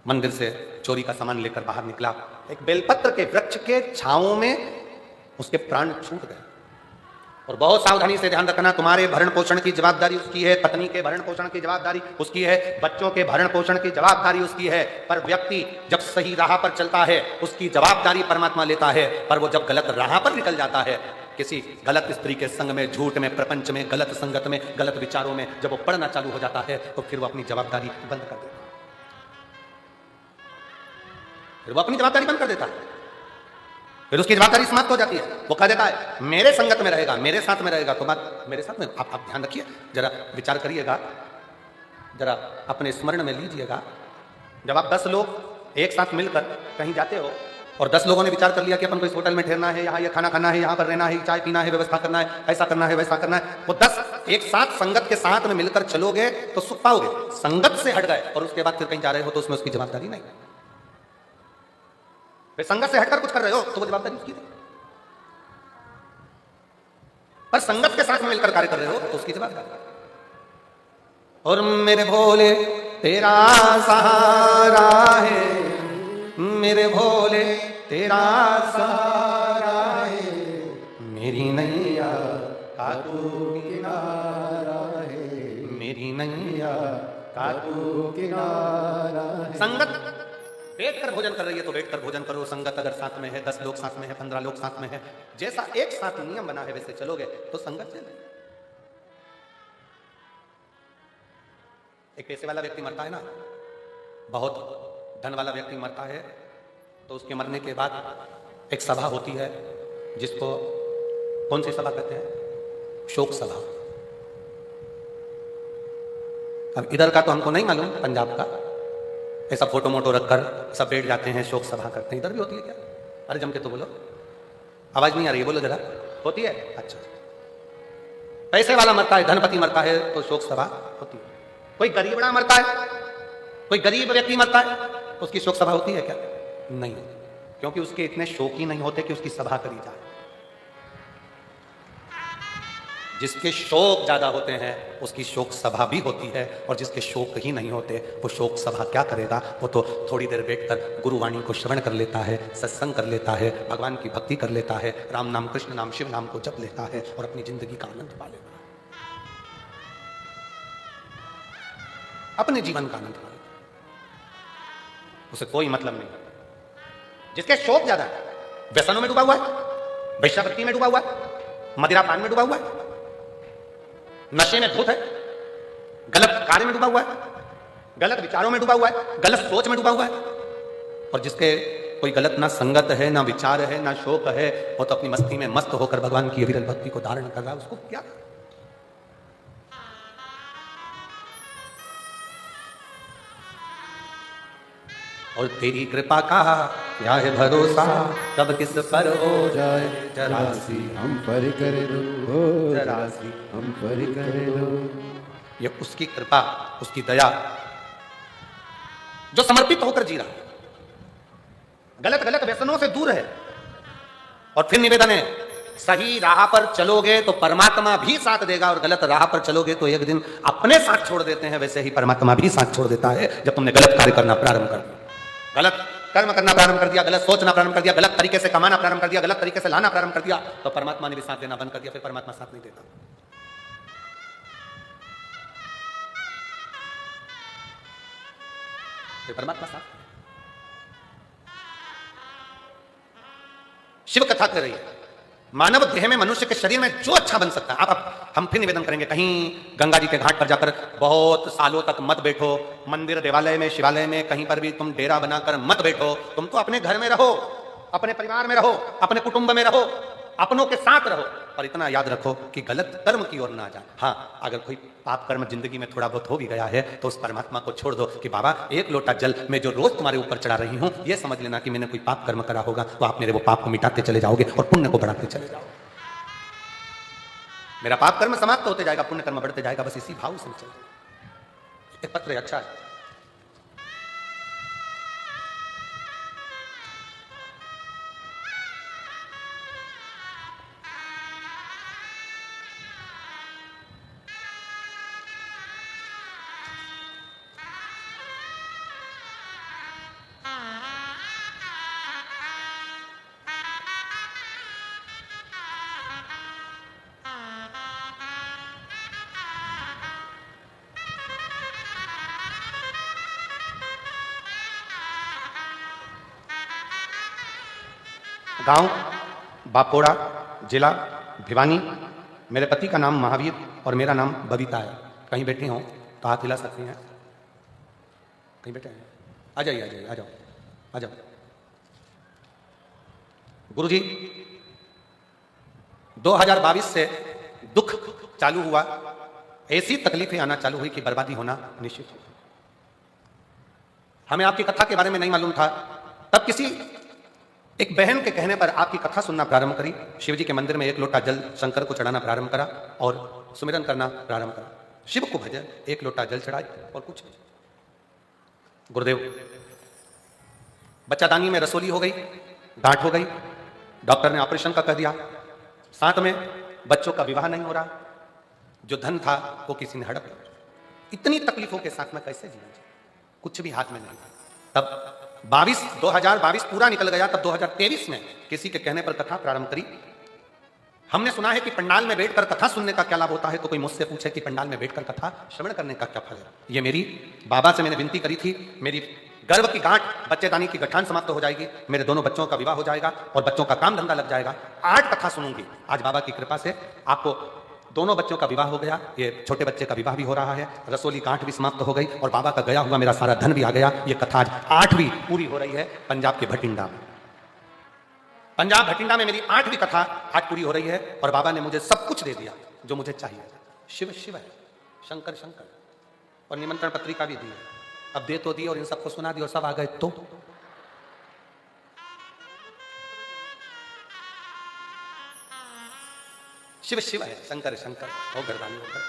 मंदिर से चोरी का सामान लेकर बाहर निकला, एक बेलपत्र के वृक्ष के छांव में उसके प्राण छूट गए। और बहुत सावधानी से ध्यान रखना, तुम्हारे भरण पोषण की जवाबदारी उसकी है, पत्नी के भरण पोषण की जवाबदारी उसकी है, बच्चों के भरण पोषण की जवाबदारी उसकी है, पर व्यक्ति जब सही राह पर चलता है उसकी जवाबदारी परमात्मा लेता है। पर वो जब गलत राह पर निकल जाता है, किसी गलत स्त्री के संग में, झूठ में, प्रपंच में, गलत संगत में, गलत विचारों में जब वो पढ़ना चालू हो जाता है तो फिर वो अपनी जवाबदारी बंद कर देता है, फिर वो अपनी जवाबदारी बंद कर देता है, फिर उसकी जवाबदारी समाप्त हो जाती है। वो कह देता है मेरे संगत में रहेगा, मेरे साथ में रहेगा, तो बात मेरे साथ में। आप ध्यान रखिए, जरा विचार करिएगा, जरा अपने स्मरण में लीजिएगा। जब आप 10 लोग एक साथ मिलकर कहीं जाते हो और 10 लोगों ने विचार कर लिया कि अपन को इस होटल में ठहरना है, यहाँ ये खाना खाना है, यहाँ पर रहना है, चाय पीना है, व्यवस्था करना है, ऐसा करना है, वैसा करना है, वो 10 एक साथ संगत के साथ में मिलकर चलोगे तो सुख पाओगे। संगत से हट गए और उसके बाद फिर कहीं जा रहे हो तो उसमें उसकी जवाबदारी नहीं। वे संगत से हटकर कुछ कर रहे हो तो वो जवाबदारी उसकी नहीं, पर संगत के साथ में मिलकर कार्य कर रहे हो तो उसकी जवाबदारी। और मेरे भोले तेरा सहारा है, मेरे भोले तेरा सहारा है, मेरी नैया का तू किनारा है, मेरी नैया का तू किनारा है। संगत बैठ कर भोजन कर रही है तो बैठ कर भोजन करो, संगत अगर साथ में है, 10 लोग साथ में है, 15 लोग साथ में है, जैसा एक साथ नियम बना है वैसे चलोगे तो संगत चले। एक पैसे वाला व्यक्ति मरता है ना, बहुत धन वाला व्यक्ति मरता है तो उसके मरने के बाद एक सभा होती है, जिसको कौन सी सभा कहते हैं, शोक सभा। अब इधर का तो हमको नहीं मालूम, पंजाब का ऐसा फोटो मोटो रखकर सब बैठ जाते हैं, शोक सभा करते हैं। इधर भी होती है क्या? अरे जम के तो बोलो, आवाज नहीं आ रही है, बोलो जरा। होती है? अच्छा, पैसे वाला मरता है, धनपति मरता है तो शोक सभा होती है। कोई गरीबड़ा मरता है, कोई गरीब व्यक्ति मरता है, उसकी शोक सभा होती है क्या? नहीं, क्योंकि उसके इतने शोक ही नहीं होते कि उसकी सभा करी जाए। जिसके शोक ज्यादा होते हैं उसकी शोक सभा भी होती है, और जिसके शोक ही नहीं होते वो शोक सभा क्या करेगा? वो तो थोड़ी देर बैठकर गुरुवाणी को श्रवण कर लेता है, सत्संग कर लेता है, भगवान की भक्ति कर लेता है, राम नाम, कृष्ण नाम, शिव नाम को जप लेता है और अपनी जिंदगी का आनंद पा लेता है, अपने जीवन का आनंद पा लेता है। उसे कोई मतलब नहीं। जिसके शोक ज्यादा है, व्यसनों में डूबा हुआ है, वैश्यावृत्ति में डूबा हुआ है, मदिरा पान में डूबा हुआ है, नशे में धुत है, गलत कार्य में डूबा हुआ है, गलत विचारों में डूबा हुआ है, गलत सोच में डूबा हुआ है, और जिसके कोई गलत ना संगत है, ना विचार है, ना शोक है, वो तो अपनी मस्ती में मस्त होकर भगवान की अविरल भक्ति को धारण कर रहा है, उसको क्या? और तेरी कृपा का क्या है भरोसा, कब किस पर हो जाए जरासी हम पर कर दो, जरासी हम पर कर दो। ये उसकी कृपा, उसकी दया, जो समर्पित होकर जी रहा है, गलत गलत व्यसनों से दूर है। और फिर निवेदन है, सही राह पर चलोगे तो परमात्मा भी साथ देगा, और गलत राह पर चलोगे तो एक दिन अपने साथ छोड़ देते हैं, वैसे ही परमात्मा भी साथ छोड़ देता है। जब तुमने गलत कार्य करना प्रारंभ कर दिया, गलत कर्म करना प्रारंभ कर दिया, गलत सोचना प्रारंभ कर दिया, गलत तरीके से कमाना प्रारंभ कर दिया, गलत तरीके से लाना प्रारंभ कर दिया, तो परमात्मा ने भी साथ देना बंद कर दिया। फिर परमात्मा साथ नहीं देता। फिर परमात्मा साथ। शिव कथा कर रही है, मानव देह में, मनुष्य के शरीर में जो अच्छा बन सकता है, आप हम फिर निवेदन करेंगे, कहीं गंगा जी के घाट पर जाकर बहुत सालों तक मत बैठो, मंदिर देवालय में शिवालय में कहीं पर भी तुम डेरा बनाकर मत बैठो। तुम तो अपने घर में रहो, अपने परिवार में रहो, अपने कुटुंब में रहो, अपनों के साथ रहो, और इतना याद रखो कि गलत कर्म की ओर ना जाए। हाँ, अगर कोई पाप कर्म जिंदगी में थोड़ा बहुत हो भी गया है तो उस परमात्मा को छोड़ दो कि बाबा एक लोटा जल मैं जो रोज तुम्हारे ऊपर चढ़ा रही हूं, यह समझ लेना कि मैंने कोई पाप कर्म करा होगा, तो आप मेरे वो पाप को मिटाते चले जाओगे और पुण्य को बढ़ाते चले जाओगे। मेरा पाप कर्म समाप्त होते जाएगा, पुण्य कर्म बढ़ते जाएगा, बस इसी भाव से चले। एक पत्र है, अच्छा है। गांव बापोड़ा, जिला भिवानी। मेरे पति का नाम महावीर और मेरा नाम बबीता है। कहीं बैठे हों तो हाथ हिला सकते हैं। कहीं बैठे हैं, आ जाइए, आ जाइए, आ जाओ, आ जाओ। गुरुजी, 2022 से दुख चालू हुआ, ऐसी तकलीफें आना चालू हुई कि बर्बादी होना निश्चित हो। हमें आपकी कथा के बारे में नहीं मालूम था, तब किसी एक बहन के कहने पर आपकी कथा सुनना प्रारंभ करी। शिव जी के मंदिर में एक लोटा जल शंकर को चढ़ाना प्रारंभ करा और सुमिरन करना प्रारंभ करा। शिव को भजे, एक लोटा जल चढ़ाए और कुछ नहीं। गुरुदेव, बच्चादानी में रसोली हो गई, गांठ हो गई, डॉक्टर ने ऑपरेशन का कह दिया, साथ में बच्चों का विवाह नहीं हो रहा, जो धन था वो किसी ने हड़प लिया। इतनी तकलीफों के साथ में कैसे जीवन, कुछ भी हाथ में नहीं था। तब 2022 पूरा निकल गया, तब 2023 में किसी के कहने पर कथा प्रारंभ करी। हमने सुना है कि पंडाल में बैठकर कथा सुनने का क्या लाभ होता है, तो कोई मुझसे पूछे कि पंडाल में बैठकर कथा श्रवण करने का क्या फल है। ये मेरी बाबा से मैंने विनती करी थी, मेरी गर्भ की गांठ, बच्चेदानी की गठान समाप्त हो जाएगी, मेरे दोनों बच्चों का विवाह हो जाएगा और बच्चों का काम धंधा लग जाएगा। 8 कथा सुनूंगी। आज बाबा की कृपा से आपको दोनों बच्चों का विवाह हो गया, ये छोटे बच्चे का विवाह भी हो रहा है, रसोली गांठ भी समाप्त हो गई और बाबा का गया हुआ मेरा सारा धन भी आ गया। ये कथा आज 8वीं पूरी हो रही है पंजाब के भटिंडा में। पंजाब भटिंडा में मेरी 8वीं कथा आज पूरी हो रही है और बाबा ने मुझे सब कुछ दे दिया जो मुझे चाहिए। शिव शिव है, शंकर शंकर, और निमंत्रण पत्रिका भी दी है। अब दे तो दी और इन सबको सुना दी और सब आ गए तो शिव शिव है, शंकर शंकर, हो गर्दानी होकर।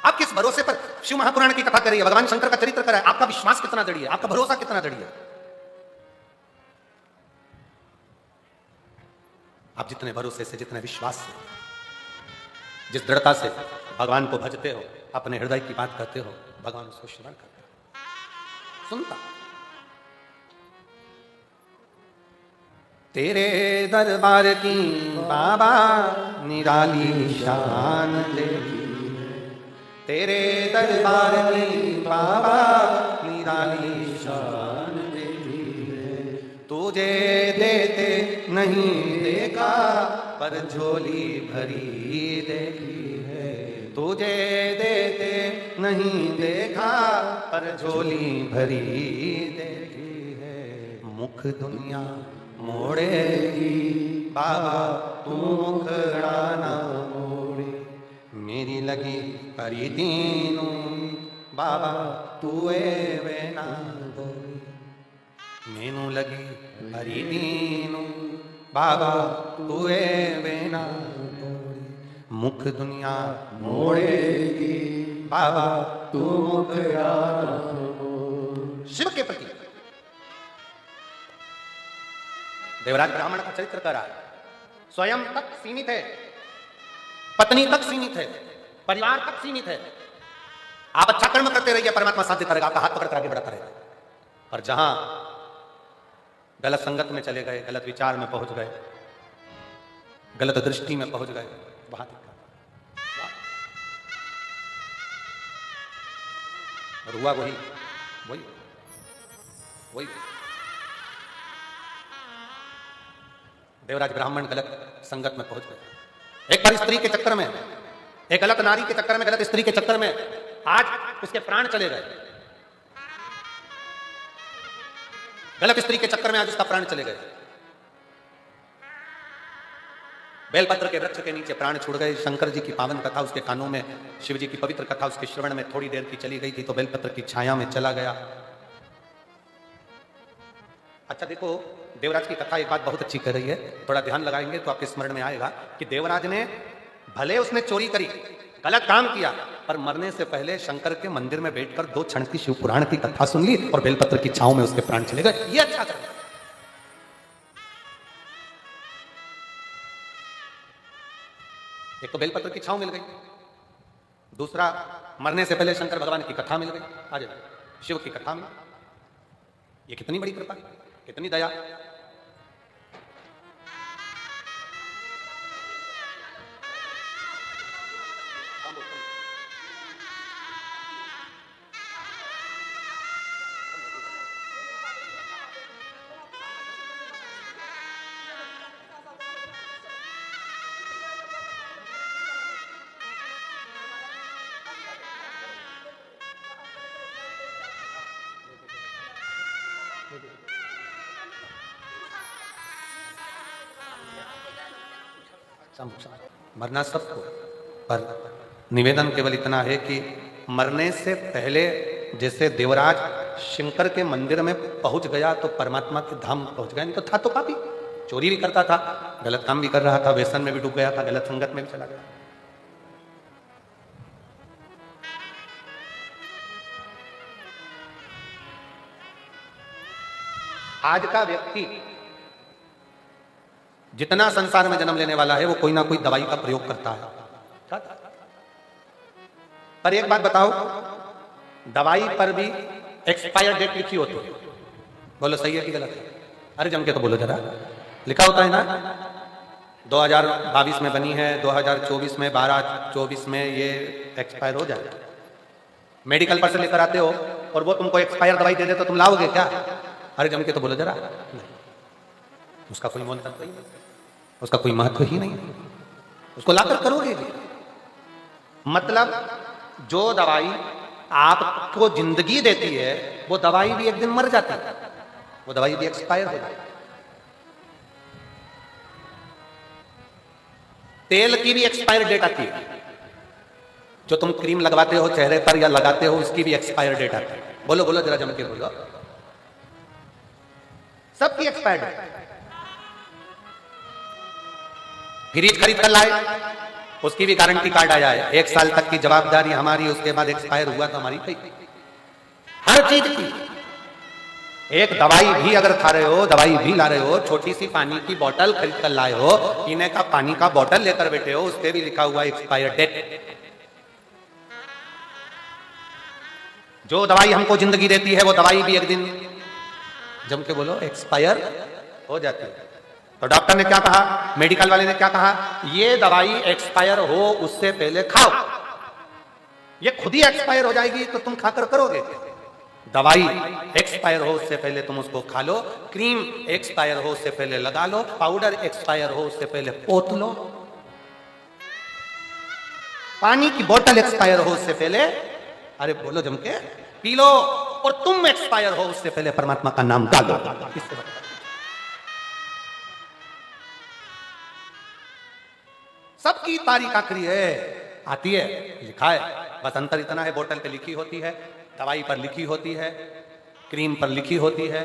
आप किस भरोसे पर शिव महापुराण की कथा करिए, भगवान शंकर का चरित्र करा है, आपका विश्वास कितना दृढ़ है, आपका भरोसा कितना दृढ़ है। आप जितने भरोसे से, जितने विश्वास से, जिस दृढ़ता से भगवान को भजते हो, अपने हृदय की बात करते हो, भगवान उसको श्रवण करता है, सुनता। तेरे दरबार की बाबा निराली शान तेरी, तेरे दरबार की बाबा निराली शान तेरी है। तुझे देते नहीं देखा पर झोली भरी देखी है, तुझे देते नहीं देखा पर झोली भरी देखी है। मुख दुनिया मोड़ेगी बाबा तू मुखड़ा ना मोड़े, मेरी लगी करी दीनू बाबा तू वे ना बोले, मेनू लगी करी दीनू बाबा तू वे ना बोले। मुख दुनिया मोड़ेगी बाबा तू मुखड़ा ना मोड़े। शिव के प्रति देवराज ब्राह्मण का चरित्र कर रहा है। स्वयं तक सीमित है, पत्नी तक सीमित है, परिवार तक सीमित है। आप अच्छा कर्म करते रहिए, परमात्मा साथ देता रहेगा, आपका हाथ पकड़ कर आगे बढ़ाता रहेगा। पर जहां गलत संगत में चले गए, गलत विचार में पहुंच गए, गलत दृष्टि में पहुंच गए, वहां और हुआ वही वही वही देवराज ब्राह्मण गलत संगत में पहुंच गए। एक बार स्त्री के चक्कर में एक गलत नारी के चक्कर में, गलत स्त्री के चक्कर में आज उसके प्राण चले गए। गलत स्त्री के चक्कर में आज उसका प्राण चले गए। बेलपत्र के वृक्ष के नीचे प्राण छूट गए। शंकर जी की पावन कथा उसके कानों में, शिव जी की पवित्र कथा उसके श्रवण में थोड़ी देर की चली गई थी तो बेलपत्र की छाया में चला गया। अच्छा देखो, देवराज की कथा एक बात बहुत अच्छी कह रही है, थोड़ा ध्यान लगाएंगे तो आपके स्मरण में आएगा कि देवराज ने, भले उसने चोरी करी, गलत काम किया, पर मरने से पहले शंकर के मंदिर में बैठकर 2 क्षण की शिव पुराण की कथा सुन ली और बेलपत्र की छांव में उसके प्राण चले गए। ये अच्छा था। एक तो बेलपत्र की छांव मिल गई, दूसरा मरने से पहले शंकर भगवान की कथा मिल गई, आज शिव की कथा मिल। ये कितनी बड़ी कृपा, कितनी दया। मरना सबको, पर निवेदन केवल इतना है कि मरने से पहले जैसे देवराज शंकर के मंदिर में पहुंच गया तो परमात्मा के धाम पहुंच गया। नहीं तो था तो पापी, चोरी भी करता था, गलत काम भी कर रहा था, व्यसन में भी डूब गया था, गलत संगत में भी चला गया। आज का व्यक्ति जितना संसार में जन्म लेने वाला है वो कोई ना कोई दवाई का प्रयोग करता है। पर एक बात बताओ, दवाई पर भी एक्सपायर डेट लिखी होती है। बोलो सही है कि गलत है? अरे जम के तो बोलो जरा। लिखा होता है ना, 2022 में बनी है, 2024 में 12/24 में ये एक्सपायर हो जाएगा। मेडिकल पर से लेकर आते हो और वो तुमको एक्सपायर दवाई दे दे तो तुम लाओगे क्या? अरे जम के तो बोलो जरा। उसका कोई मोल तत्व ही नहीं, उसका कोई महत्व ही नहीं, उसको लाकर करोगे। मतलब जो दवाई आपको जिंदगी देती है वो दवाई भी एक दिन मर जाती है, वो दवाई भी एक्सपायर हो जाती है। तेल की भी एक्सपायर डेट आती है, जो तुम क्रीम लगवाते हो चेहरे पर या लगाते हो उसकी भी एक्सपायर डेट आती है। बोलो बोलो जरा जम के बोलो। सबकी एक्सपायर डेट। फ्रिज खरीद कर लाए, उसकी भी गारंटी कार्ड आया है, 1 साल तक की जवाबदारी हमारी, उसके बाद एक्सपायर हुआ तो हमारी गई। हर चीज की। एक दवाई भी अगर खा रहे हो, दवाई भी ला रहे हो, छोटी सी पानी की बोतल खरीद कर लाए हो, पीने का पानी का बोतल लेकर बैठे हो, उस पर भी लिखा हुआ एक्सपायर डेट। जो दवाई हमको जिंदगी देती है वो दवाई भी एक दिन, जम के बोलो, एक्सपायर हो जाती है। तो डॉक्टर ने क्या कहा, मेडिकल वाले ने क्या कहा, ये दवाई एक्सपायर हो उससे पहले खाओ। ये खुद ही एक्सपायर हो जाएगी तो तुम खाकर करोगे? दवाई एक्सपायर हो उससे पहले तुम उसको खा लो, क्रीम एक्सपायर हो उससे पहले लगा लो, पाउडर एक्सपायर हो उससे पहले पोत लो, पानी की बोतल एक्सपायर हो उससे पहले, अरे बोलो जम के, पी लो। और तुम एक्सपायर हो उससे पहले परमात्मा का नाम डालो। सबकी तारीख आखिरी है, आती है, लिखा है, बस अंतर इतना है, बोतल पे लिखी होती है, दवाई पर लिखी होती है, क्रीम पर लिखी होती है,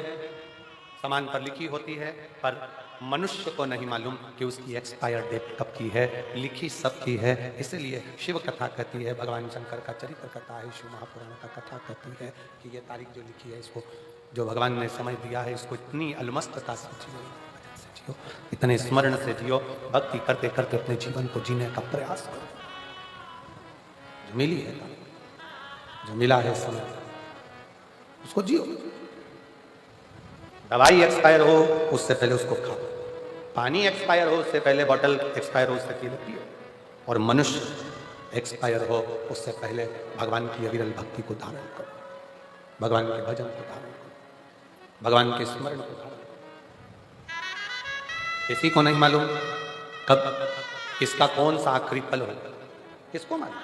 सामान पर लिखी होती है, पर मनुष्य को नहीं मालूम कि उसकी एक्सपायर डेट कब की है। लिखी सबकी है। इसलिए शिव कथा कहती है, भगवान शंकर का चरित्र कथा है, शिव महापुराण का कथा कहती है कि ये तारीख जो लिखी है, इसको जो भगवान ने समय दिया है, इसको इतनी अलमस्तता से जियो, इतने स्मरण से जियो, भक्ति करते करते अपने जीवन को जीने का प्रयास करो। जो मिली है, जो मिला है समय, उसको जियो। दवाई एक्सपायर हो उससे पहले उसको खाओ, पानी एक्सपायर हो उससे पहले, बोतल एक्सपायर हो उससे पहले पियो, और मनुष्य एक्सपायर हो उससे पहले भगवान की अविरल भक्ति को धारण करो, भगवान के भजन को धारण करो, भगवान के स्मरण को धारण करो। किसी को नहीं मालूम कब किसका कौन सा आखिरी पल हो, किसको मालूम?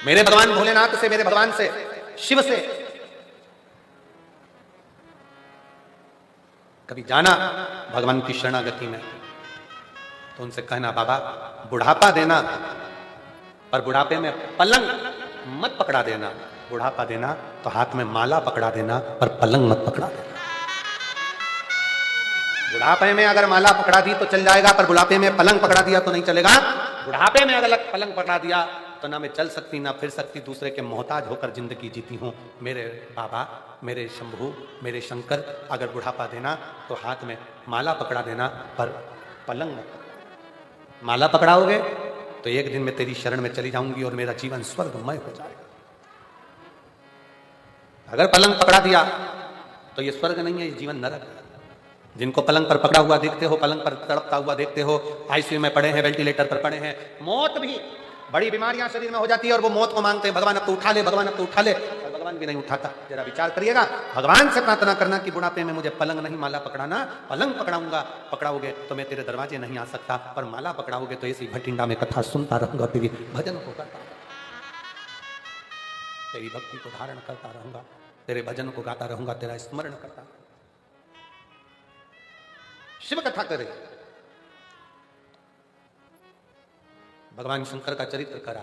मेरे भगवान भोलेनाथ से, मेरे भगवान से, शिव से कभी जाना भगवान की शरणागति में, तो उनसे कहना बाबा बुढ़ापा देना, पर बुढ़ापे में पलंग मत पकड़ा देना। बुढ़ापा देना तो हाथ में माला पकड़ा देना, पर पलंग मत पकड़ा देना। बुढ़ापे में अगर माला पकड़ा दी तो चल जाएगा, पर बुढ़ापे में पलंग पकड़ा दिया तो नहीं चलेगा। बुढ़ापे में अगर पलंग पकड़ा दिया तो ना मैं चल सकती ना फिर सकती, दूसरे के मोहताज होकर जिंदगी जीती हूं। मेरे बाबा, मेरे शंभू, मेरे शंकर, अगर बुढ़ापा देना तो हाथ में माला पकड़ा देना, पर पलंग मत। माला पकड़ाओगे तो एक दिन मैं तेरी शरण में चली जाऊंगी और मेरा जीवन स्वर्गमय हो जाएगा। अगर पलंग पकड़ा दिया तो ये स्वर्ग नहीं है, ये जीवन नरक है। जिनको पलंग पर पकड़ा हुआ देखते हो, पलंग पर तड़पता हुआ देखते हो, आईसीयू में पड़े हैं, वेंटिलेटर पर पड़े हैं, मौत भी, बड़ी बीमारियां शरीर में हो जाती है और वो मौत को मांगते हैं, भगवान अब तो उठा ले, भगवान अब तो उठा ले, और भगवान भी नहीं उठाता। जरा विचार करिएगा, भगवान से प्रार्थना करना कि बुढ़ापे में मुझे पलंग नहीं माला पकड़ाना, पलंग पकड़ाऊंगा, पकड़ाओगे तो मैं तेरे दरवाजे नहीं आ सकता, पर माला पकड़ाओगे तो ऐसी भटिंडा में कथा सुनता रहूंगा, तेरी भजन को करता, तेरी भक्ति को धारण करता रहूंगा, तेरे भजन को गाता रहूंगा, तेरा स्मरण करता। शिव कथा करे, भगवान शंकर का चरित्र करा।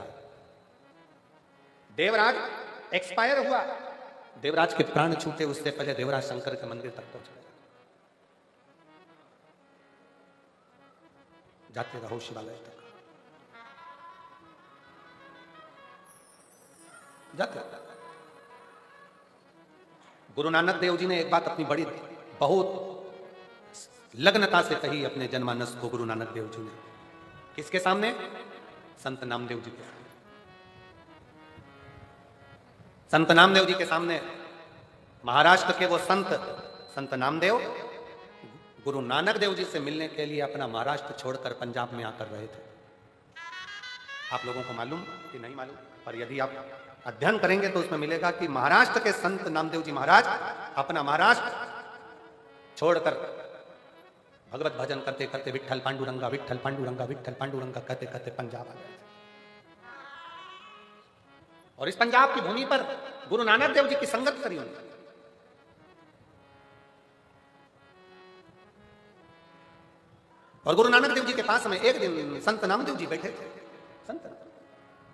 देवराज एक्सपायर हुआ, देवराज के प्राण छूटे, उससे पहले देवराज शंकर के मंदिर तक पहुंच गए। जाते रहो शिवालय तक, जाते रहो। गुरु नानक देव जी ने एक बात अपनी बड़ी बहुत लग्नता से कही अपने जनमानस को। गुरु नानक देव जी ने किसके सामने? संत नामदेव जी के सामने। संत नामदेव जी के सामने महाराष्ट्र के वो संत नामदेव गुरु नानक देव जी से मिलने के लिए अपना महाराष्ट्र छोड़कर पंजाब में आकर रहे थे। आप लोगों को मालूम कि नहीं मालूम, पर यदि आप अध्ययन करेंगे तो उसमें मिलेगा कि महाराष्ट्र के संत नामदेव जी महाराज अपना महाराष्ट्र छोड़कर भगवत भजन करते करते विठ्ठल पांडुरंगा, विठ्ठल पांडुरंगा, विठ्ठल पांडुरंगा कहते कहते पंजाब आ गए। और इस पंजाब की भूमि पर गुरु नानक देव जी की संगत करी उन्होंने। और गुरु नानक देव जी के पास में एक दिन संत नामदेव जी बैठे थे, संत,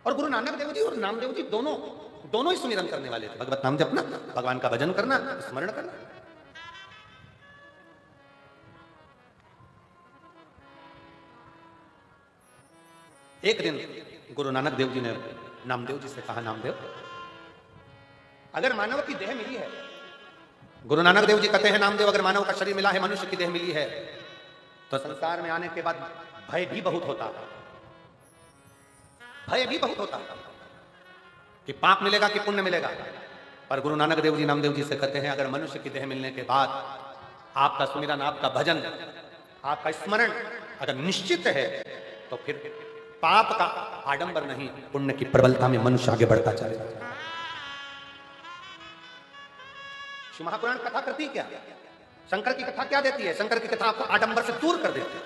और गुरु नानक देव जी और नामदेव जी दोनों ही सुमिरन करने वाले थे। भगवत नाम जपना, भगवान का भजन करना, स्मरण करना। एक दिन गुरु नानक देव जी ने नामदेव जी से कहा, नामदेव अगर मानव की देह मिली है, गुरु नानक देव जी कहते हैं नामदेव अगर मानव का शरीर मिला है, मनुष्य की देह मिली है, तो संसार में आने के बाद भय भी बहुत होता है, भय भी बहुत होता है कि पाप मिलेगा कि पुण्य मिलेगा। पर गुरु नानक देव जी नामदेव जी से कहते हैं अगर मनुष्य की देह मिलने के बाद आपका सुमिरन, आपका भजन, आपका स्मरण अगर निश्चित है तो फिर पाप का आडंबर नहीं, पुण्य की प्रबलता में मनुष्य आगे बढ़ता चलेगा। शिव महापुराण कथा करती क्या? शंकर की कथा क्या देती है? शंकर की कथा आपको आडंबर से दूर कर देती है।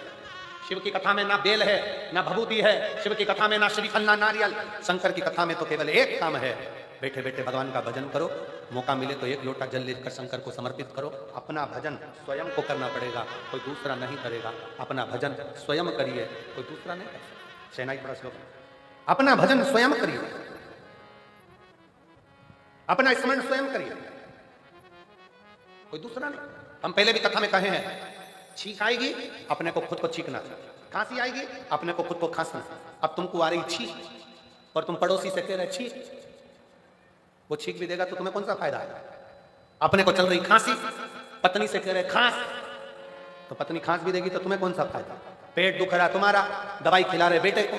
शिव की कथा में ना बेल है ना भभूति है, शिव की कथा में ना श्रीफल ना नारियल। शंकर की कथा में तो केवल एक काम है, बैठे बैठे भगवान का भजन करो, मौका मिले तो एक लोटा जल लेकर शंकर को समर्पित करो। अपना भजन स्वयं को करना पड़ेगा, कोई दूसरा नहीं करेगा। अपना भजन स्वयं करिए, कोई दूसरा नहीं करेगा। शहनाई पड़ा श्लोक, अपना भजन स्वयं करिए, अपना स्मरण स्वयं करिए, कोई दूसरा नहीं। हम पहले भी कथा में कहे हैं, छींक आएगी अपने को खुद को छींकना, खांसी आएगी अपने को खुद को खांसना। अब तुमको आ रही छींक और तुम पड़ोसी से कह रहे छींक, वो छींक भी देगा तो तुम्हें कौन सा फायदा है? अपने को चल रही खांसी, पत्नी से कह रहे खांस, तो पत्नी खांस भी देगी तो तुम्हें कौन सा फायदा? पेट दुख रहा तुम्हारा, दवाई खिला रहे बेटे को,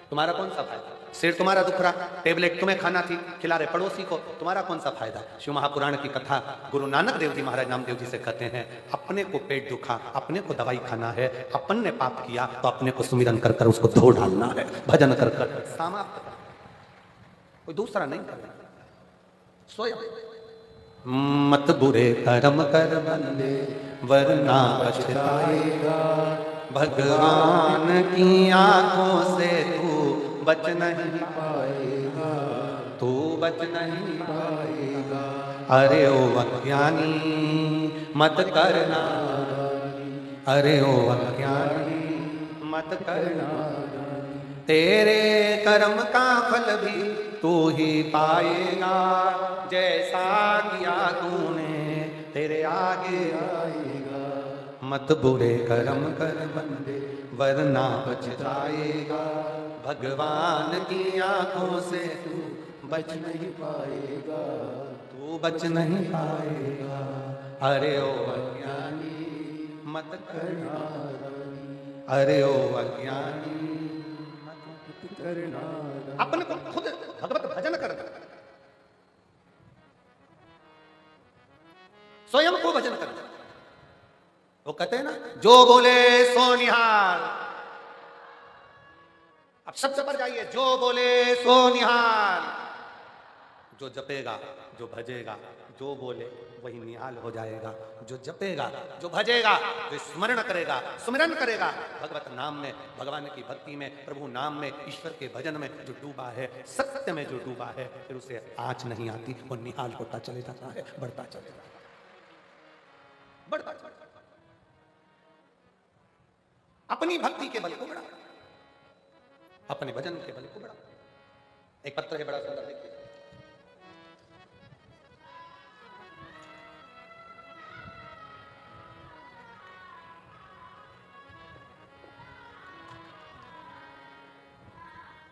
तुम्हारा कौन सा फायदा? सिर तुम्हारा दुख रहा, टेबलेट तुम्हें खाना थी, खिला रहे पड़ोसी को, तुम्हारा कौन सा फायदा? शिव महापुराण की कथा गुरु नानक देव जी महाराज नामदेव जी से कहते हैं, अपने को पेट दुखा, अपने को दवाई खाना है, अपन ने पाप किया तो अपने को सुमिरन कर कर उसको धो डालना है, भजन कर कर समाप्त कर, कोई दूसरा नहीं करना, स्वयं। मत बुरे कर्म कर बंदे वरना पछताएगा, भगवान की आंखों से तू बच नहीं पाएगा, तू बच नहीं पाएगा। अरे ओ अज्ञानी मत करना, अरे ओ अज्ञानी मत करना, तेरे कर्म का फल भी तू ही पाएगा, जैसा किया तूने तेरे आगे आएगा। मत बुरे कर्म कर बंदे वरना बच जाएगा, भगवान की आंखों से तू बच नहीं पाएगा, तू बच नहीं पाएगा। अरे ओ अज्ञानी मत करना, अरे ओ अज्ञानी मत करना। अपने को खुद भगवत भजन करना, स्वयं को भजन करना। वो कहते हैं ना, जो बोले सो निहाल। अब शब्द पर जाइए, जो बोले सो निहाल। जो जपेगा, जो भजेगा, जो बोले वही निहाल हो जाएगा। जो जपेगा, जो भजेगा, जो स्मरण करेगा, सुमिरन करेगा भगवत नाम में, भगवान की भक्ति में, प्रभु नाम में, ईश्वर के भजन में जो डूबा है, सत्य में जो डूबा है, फिर उसे आँच नहीं आती, वो निहाल होता चले जाता है, बढ़ता चले जाता है, बढ़ता चले जाता है। अपनी भक्ति के बल को बढ़ा, अपने भजन के बल को बढ़ा। एक पत्र है बड़ा सुंदर, देखिए।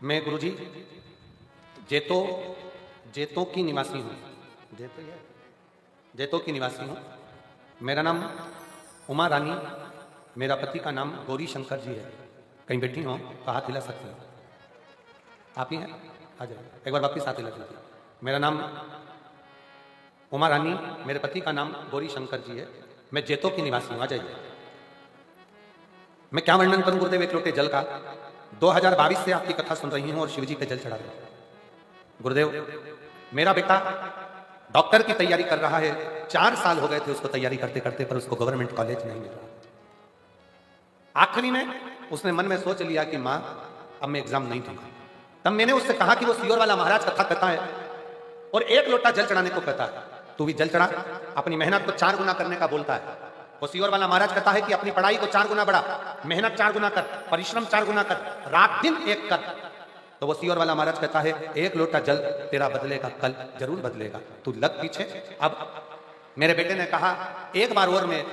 मैं गुरुजी जेतों की निवासी हूँ, जेतों की निवासी हूँ। मेरा नाम उमा रानी, मेरा पति का नाम गौरी शंकर जी है। कहीं बैठी हो तो हाथ हिला सकते हो, आप ही हैं, आ जाइए एक बार वापिस हाथ हिला दीजिए। मेरा नाम उमा रानी, मेरे पति का नाम गौरी शंकर जी है। मैं जेतों की निवासी हूँ, आ जाइए। मैं क्या वर्णन करूं गुरुदेव एक लोटे जल का। 2022 से आपकी कथा सुन रही हूं और शिवजी पे जल चढ़ा रही हूं। गुरुदेव, मेरा बेटा डॉक्टर की तैयारी कर रहा है, 4 साल हो गए थे उसको तैयारी करते करते, पर उसको गवर्नमेंट कॉलेज नहीं मिल रहा। आखिरी में उसने मन में सोच लिया कि मां अब मैं एग्जाम नहीं दूंगा। तब मैंने उससे कहा कि वो सियोर वाला महाराज कथा कहता है और 1 लोटा जल चढ़ाने को कहता है, तू भी जल चढ़ा, अपनी मेहनत को 4 गुना करने का बोलता है। वो सियोर वाला महाराज कहता है कि अपनी पढ़ाई को 4 गुना बढ़ा, मेहनत 4 गुना कर, परिश्रम 4 गुना कर, रात दिन एक कर। तो वो सियोर वाला महाराज कहता है 1 लोटा जल तेरा बदलेगा, कल जरूर बदलेगा, तू लग पीछे। अब मेरे बेटे ने कहा एक बार और मैं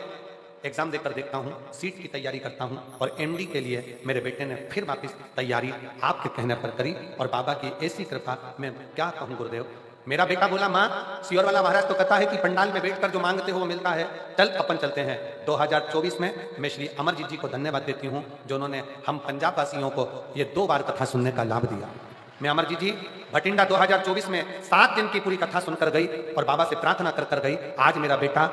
एग्जाम देकर देखता हूं, सीट की तैयारी करता हूं। और एमडी के लिए मेरे बेटे ने फिर वापस तैयारी आपके कहने पर करी और बाबा की ऐसी कृपा, मैं क्या कहूं गुरुदेव। मेरा बेटा बोला मां, सियोर वाला महाराज तो कहता है कि पंडाल में बैठकर जो मांगते हो वो मिलता है, चल अपन चलते हैं। 2024 में मैं श्री अमरजीत जी को धन्यवाद देती हूं जो उन्होंने हम पंजाब वासियों को ये 2 बार कथा सुनने का लाभ दिया। मैं अमरजीत जी भटिंडा 2024 में 7 दिन की पूरी कथा सुनकर गई और बाबा से प्रार्थना कर गई। आज मेरा बेटा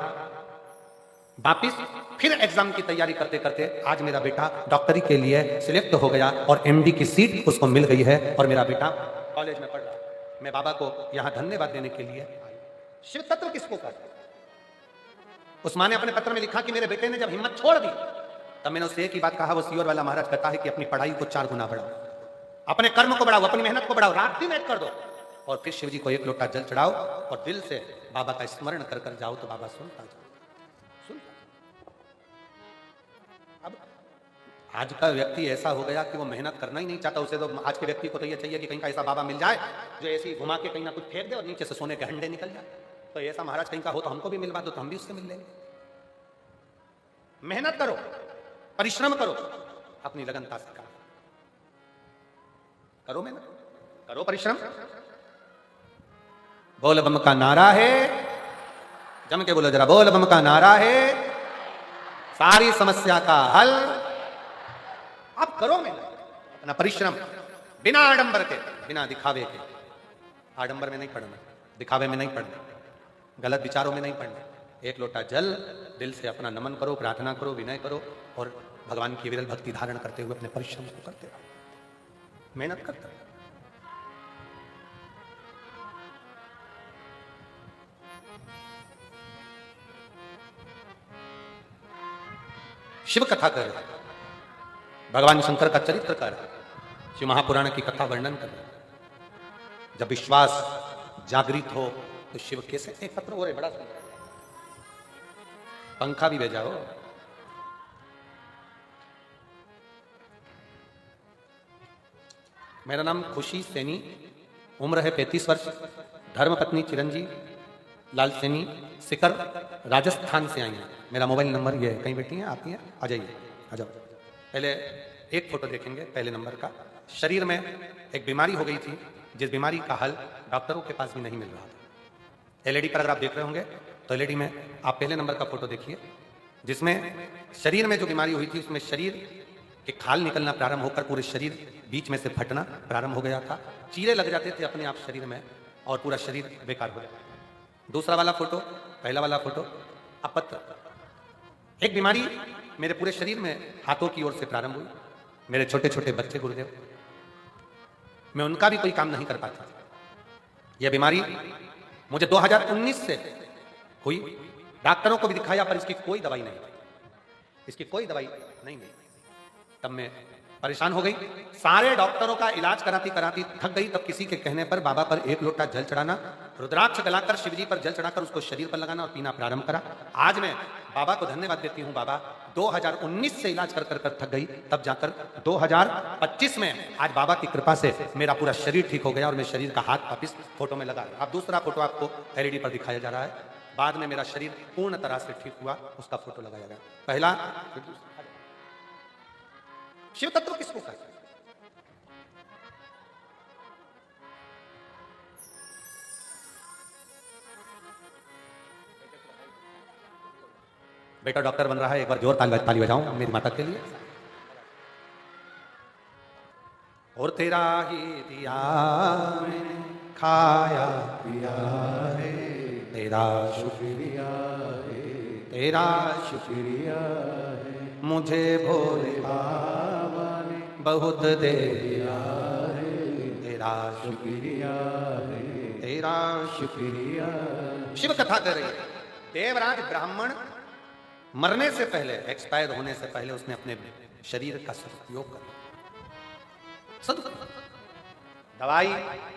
वापिस फिर एग्जाम की तैयारी करते करते आज मेरा बेटा डॉक्टरी के लिए सिलेक्ट हो गया और एमडी की सीट उसको मिल गई है और मेरा बेटा कॉलेज में पढ़ रहा है। मैं बाबा को यहां धन्यवाद देने के लिए। शिव तत्व किसको कहते हैं? उस मां ने अपने पत्र में लिखा कि मेरे बेटे ने जब हिम्मत छोड़ दी तब मैंने उससे एक ही बात कहा, वो सियोर वाला महाराज कहता है कि अपनी पढ़ाई को 4 गुना बढ़ाओ, अपने कर्म को बढ़ाओ, अपनी मेहनत को बढ़ाओ, रात दिन एक कर दो और फिर शिव जी को 1 लोटा जल चढ़ाओ और दिल से बाबा का स्मरण कर जाओ तो बाबा सुनता जाओ। अब आज का व्यक्ति ऐसा हो गया कि वो मेहनत करना ही नहीं चाहता। उसे तो आज के व्यक्ति को तो ये चाहिए कि कहीं का ऐसा बाबा मिल जाए जो ऐसी घुमा के कहीं ना कुछ फेंक दे और नीचे से सोने के हंडे निकल जाए। तो ऐसा महाराज कहीं का हो तो हमको भी मिलवा दो तो हम भी उससे मिल लेंगे। मेहनत करो, परिश्रम करो, अपनी लगनता से करो, मेहनत करो, परिश्रम। बोल बम का नारा है, जम के बोलो जरा, बोल बम का नारा है, सारी समस्या का हल। आप करो मेहनत, अपना परिश्रम, बिना आडंबर के, बिना दिखावे के। आडंबर में नहीं पढ़ना, दिखावे में नहीं पढ़ना, गलत विचारों में नहीं पढ़ना। 1 लोटा जल दिल से अपना नमन करो, प्रार्थना करो, विनय करो और भगवान की विरल भक्ति धारण करते हुए अपने परिश्रम को करते रहो, मेहनत करते रहो। शिव कथा कर रहे, भगवान शंकर का चरित्र कर शिव महापुराण की कथा वर्णन कर। जब विश्वास जागृत हो तो शिव कैसे एक पत्र हो रहे बड़ा सुंदर पंखा भी भेजा हो। मेरा नाम खुशी सैनी, उम्र है 35 वर्ष, धर्मपत्नी चिरंजीव लाल सैनी, सिकर राजस्थान से आई हैं। मेरा मोबाइल नंबर ये है। कहीं बैठी हैं आती हैं, आ जाइए, आ जाओ। पहले एक फोटो देखेंगे पहले नंबर का। शरीर में एक बीमारी हो गई थी जिस बीमारी का हल डॉक्टरों के पास भी नहीं मिल रहा था। एलईडी पर अगर आप देख रहे होंगे तो एलईडी में आप पहले नंबर का फोटो देखिए, जिसमें शरीर में जो बीमारी हुई थी उसमें शरीर के खाल निकलना प्रारंभ होकर पूरे शरीर बीच में से फटना प्रारंभ हो गया था। चीरे लग जाते थे अपने आप शरीर में और पूरा शरीर बेकार हो जाता। दूसरा वाला फोटो, पहला वाला फोटो अपत्र। एक बीमारी मेरे पूरे शरीर में हाथों की ओर से प्रारंभ हुई। मेरे छोटे छोटे बच्चे गुरुदेव, मैं उनका भी कोई काम नहीं कर पाता। यह बीमारी मुझे 2019 से हुई। डॉक्टरों को भी दिखाया पर इसकी कोई दवाई नहीं, इसकी कोई दवाई नहीं मिली। तब मैं परेशान हो गई। सारे डॉक्टरों का इलाज कराती कराती थक गई। तब किसी के कहने पर बाबा पर एक लोटा जल चढ़ाना, रुद्राक्ष गलाकर शिवजी पर जल चढ़ाकर उसको शरीर पर लगाना और पीना प्रारंभ करा। आज मैं बाबा को धन्यवाद देती हूँ। बाबा 2019 से इलाज कर कर कर थक गई, तब जाकर 2025 में आज बाबा की कृपा से मेरा पूरा शरीर ठीक हो गया और मेरे शरीर का हाथ वापिस फोटो में लगा। अब दूसरा फोटो आपको एलईडी पर दिखाया जा रहा है। बाद में मेरा शरीर पूर्ण तरह से ठीक हुआ, उसका फोटो लगाया गया। पहला शिव तत्व किसको कहते हैं? बेटा डॉक्टर बन रहा है, एक बार जोर ताली बजाऊं मेरी माता के लिए। और तेरा ही दिया मैंने खाया पिया है, तेरा शुक्रिया है, तेरा शुक्रिया है, मुझे भोले बाबा ने बहुत दे दिया है, तेरा शुक्रिया है, तेरा शुक्रिया। शिव कथा कर रही है। देवराज ब्राह्मण मरने से पहले, एक्सपायर होने से पहले उसने अपने शरीर का सदुपयोग कर। दवाई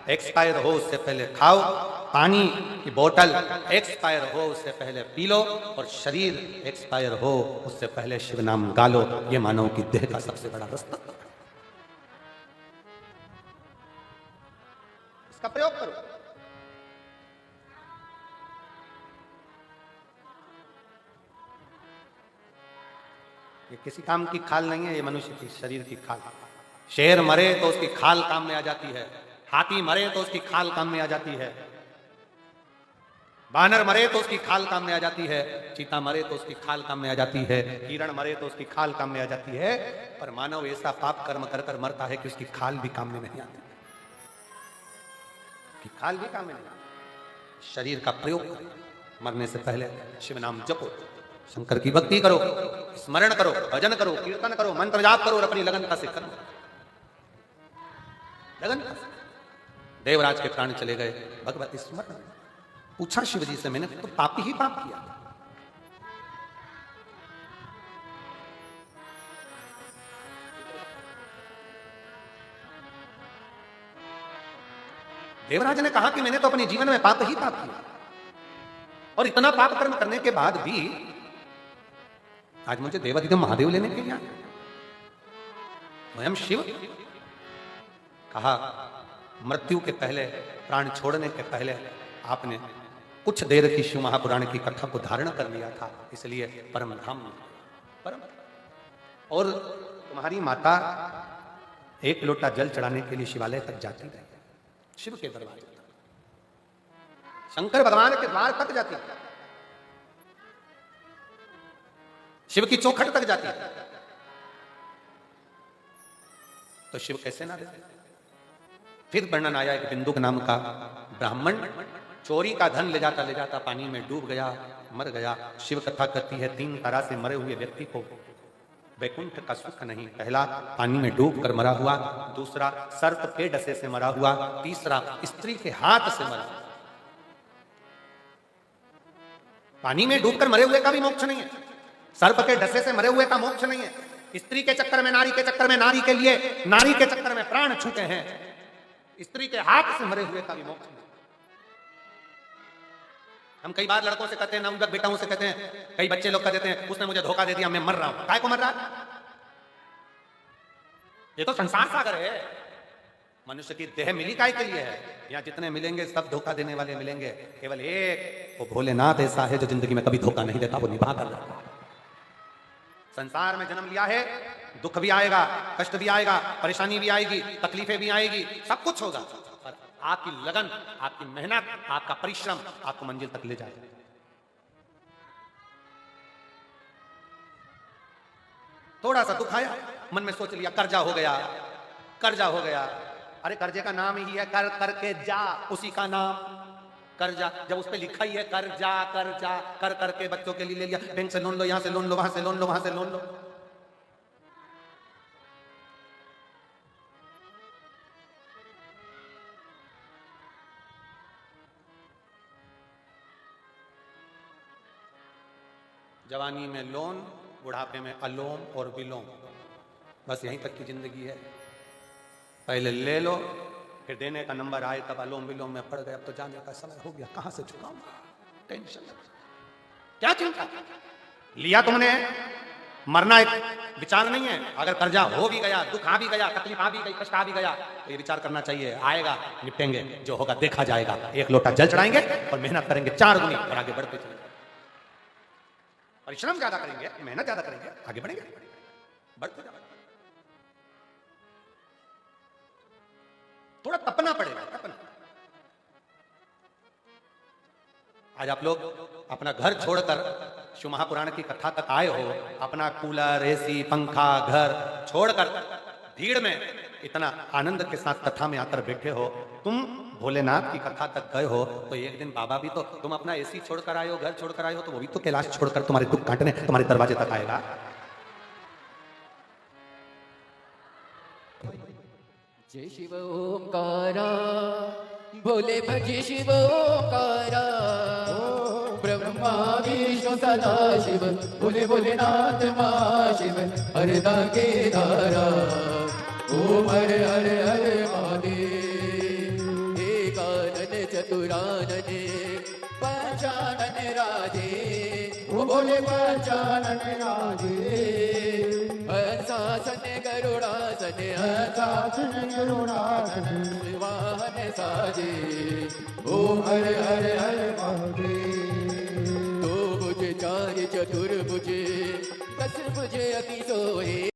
एक्सपायर हो उससे पहले खाओ, पानी की बोतल एक्सपायर हो उससे पहले पी लो, और शरीर एक्सपायर हो उससे पहले शिव नाम गा लो। ये मानव की देह का सबसे बड़ा रास्ता। इसका प्रयोग करो। ये किसी काम की खाल नहीं है, ये मनुष्य की शरीर की खाल। शेर मरे तो उसकी खाल काम में आ जाती है, हाथी मरे तो उसकी खाल काम में आ जाती है, बानर मरे तो उसकी खाल काम में आ जाती है, चीता मरे तो उसकी खाल काम में आ जाती है, हिरण मरे तो उसकी खाल काम में आ जाती है। पर मानव ऐसा पाप कर्म कर कर मरता है कि उसकी खाल भी काम में नहीं आती, कि खाल भी काम में नहीं आती। शरीर का प्रयोग करो, मरने से पहले शिव नाम जपो, शंकर की भक्ति करो, स्मरण करो, भजन करो, कीर्तन करो, मंत्र जाप करो और अपनी लगन का से करो। लगन देवराज के प्राण चले गए, भगवती स्मरण। पूछा शिव जी से, मैंने तो पाप ही पाप किया। देवराज ने कहा कि मैंने तो अपने जीवन में पाप ही पाप किया, और इतना पाप कर्म करने के बाद भी आज मुझे देवाधिदेव महादेव लेने के लिए आए। स्वयं शिव कहा, मृत्यु के पहले, प्राण छोड़ने के पहले आपने कुछ देर की शिव महापुराण की कथा को धारण कर लिया था, इसलिए परम धाम परम। और तुम्हारी माता एक लोटा जल चढ़ाने के लिए शिवालय तक जाती रही, शिव के दरबार तक, शंकर भगवान के द्वार तक जाती, शिव की चौखट तक जाती है। तो शिव कैसे ना देते? फिर वर्णन आया, एक बिंदुक नाम का ब्राह्मण चोरी का धन ले जाता पानी में डूब गया, मर गया। शिव कथा कहती है 3 तरह से मरे हुए व्यक्ति को वैकुंठ का सुख नहीं। पहला पानी में डूब कर मरा हुआ, दूसरा सर्प के डसे से मरा हुआ, तीसरा स्त्री के हाथ से मरा। पानी में डूबकर मरे हुए का भी मोक्ष नहीं है, सर्प के डसे से मरे हुए का मोक्ष नहीं है, स्त्री के चक्कर में, नारी के चक्कर में, नारी के लिए, नारी के चक्कर में प्राण छूटे हैं। स्त्री के हाथ से मरे हुए का भी मोक्ष नहीं। हम कई बार लड़कों से कहते हैं, नवयुवक बेटाओं से कहते हैं, कई बच्चे लोग कह देते हैं उसने मुझे धोखा दे दिया, मैं मर रहा हूं। काय को मर रहा है? ये तो संसार सागर है। मनुष्य की देह मिली काय के लिए है? यहाँ जितने मिलेंगे सब धोखा देने वाले मिलेंगे, केवल एक वो भोलेनाथ ऐसा है जो जिंदगी में कभी धोखा नहीं देता, वो निभा कर रहता है। संसार में जन्म लिया है, दुख भी आएगा, कष्ट भी आएगा, परेशानी भी आएगी, तकलीफें भी आएगी, सब कुछ होगा, पर आपकी लगन, आपकी मेहनत, आपका परिश्रम आपको मंजिल तक ले जाएगा। थोड़ा सा दुख आया, मन में सोच लिया कर्जा हो गया, कर्जा हो गया। अरे कर्जे का नाम ही है कर करके जा, उसी का नाम कर्जा। जब उस पे लिखा ही है कर्जा, कर्जा कर करके बच्चों के लिए ले लिया, बैंक से लोन लो, यहां से लोन लो, वहां से लोन लो, वहां से लोन लो। जवानी में लोन, बुढ़ापे में अलोम और विलोम, बस यहीं तक की जिंदगी है। पहले ले लो, फिर देने का नंबर आए तब अलोम विलोम में पड़ गए। अब तो जाने का समय हो गया, कहां से चुकाऊंगा? टेंशन क्या चिंता? लिया तुमने, मरना एक विचार नहीं है। अगर कर्जा हो भी गया, दुख आ भी गया, तकलीफ आ भी गई, कष्ट आ भी गया, तो ये विचार करना चाहिए आएगा, निपटेंगे, जो होगा देखा जाएगा। एक लोटा जल चढ़ाएंगे और मेहनत करेंगे 4 गुनी और आगे बढ़ते चलेंगे। परिश्रम ज्यादा करेंगे, मेहनत ज्यादा करेंगे, आगे बढ़ेंगे, बढ़ते जाएंगे। थोड़ा तपना पड़ेगा, तपना। आज आप लोग अपना घर छोड़कर शिव महापुराण की कथा तक आए हो, अपना कूलर, एसी, पंखा, घर छोड़कर भीड़ में इतना आनंद के साथ कथा में आकर बैठे हो। तुम भोलेनाथ की कथा तक गए हो, तो एक दिन बाबा भी तो, तुम अपना एसी छोड़कर आए हो, घर छोड़कर आए हो, तो वो भी तो कैलाश छोड़कर तुम्हारे दुख काटने तुम्हारे दरवाजे तक आएगा। जय शिव ओंकारा, भोले भजे शिव ओंकारा, ब्रह्मा विष्णु सदा शिव, भोले भोलेनाथ महाशिव, हरदा के धारा, ओम हर हर हर महादेव। एकानन चतुरानन पंचानन राधे, ओ भोले पंचानन राधे। हंसासन गरुड़ासन, हंसासन गरुड़ासन, वाहन साजे, ओम हर हर हर महादेव। 2 भुज 4 चतुर्भुज, 10 भुज अति सोहे।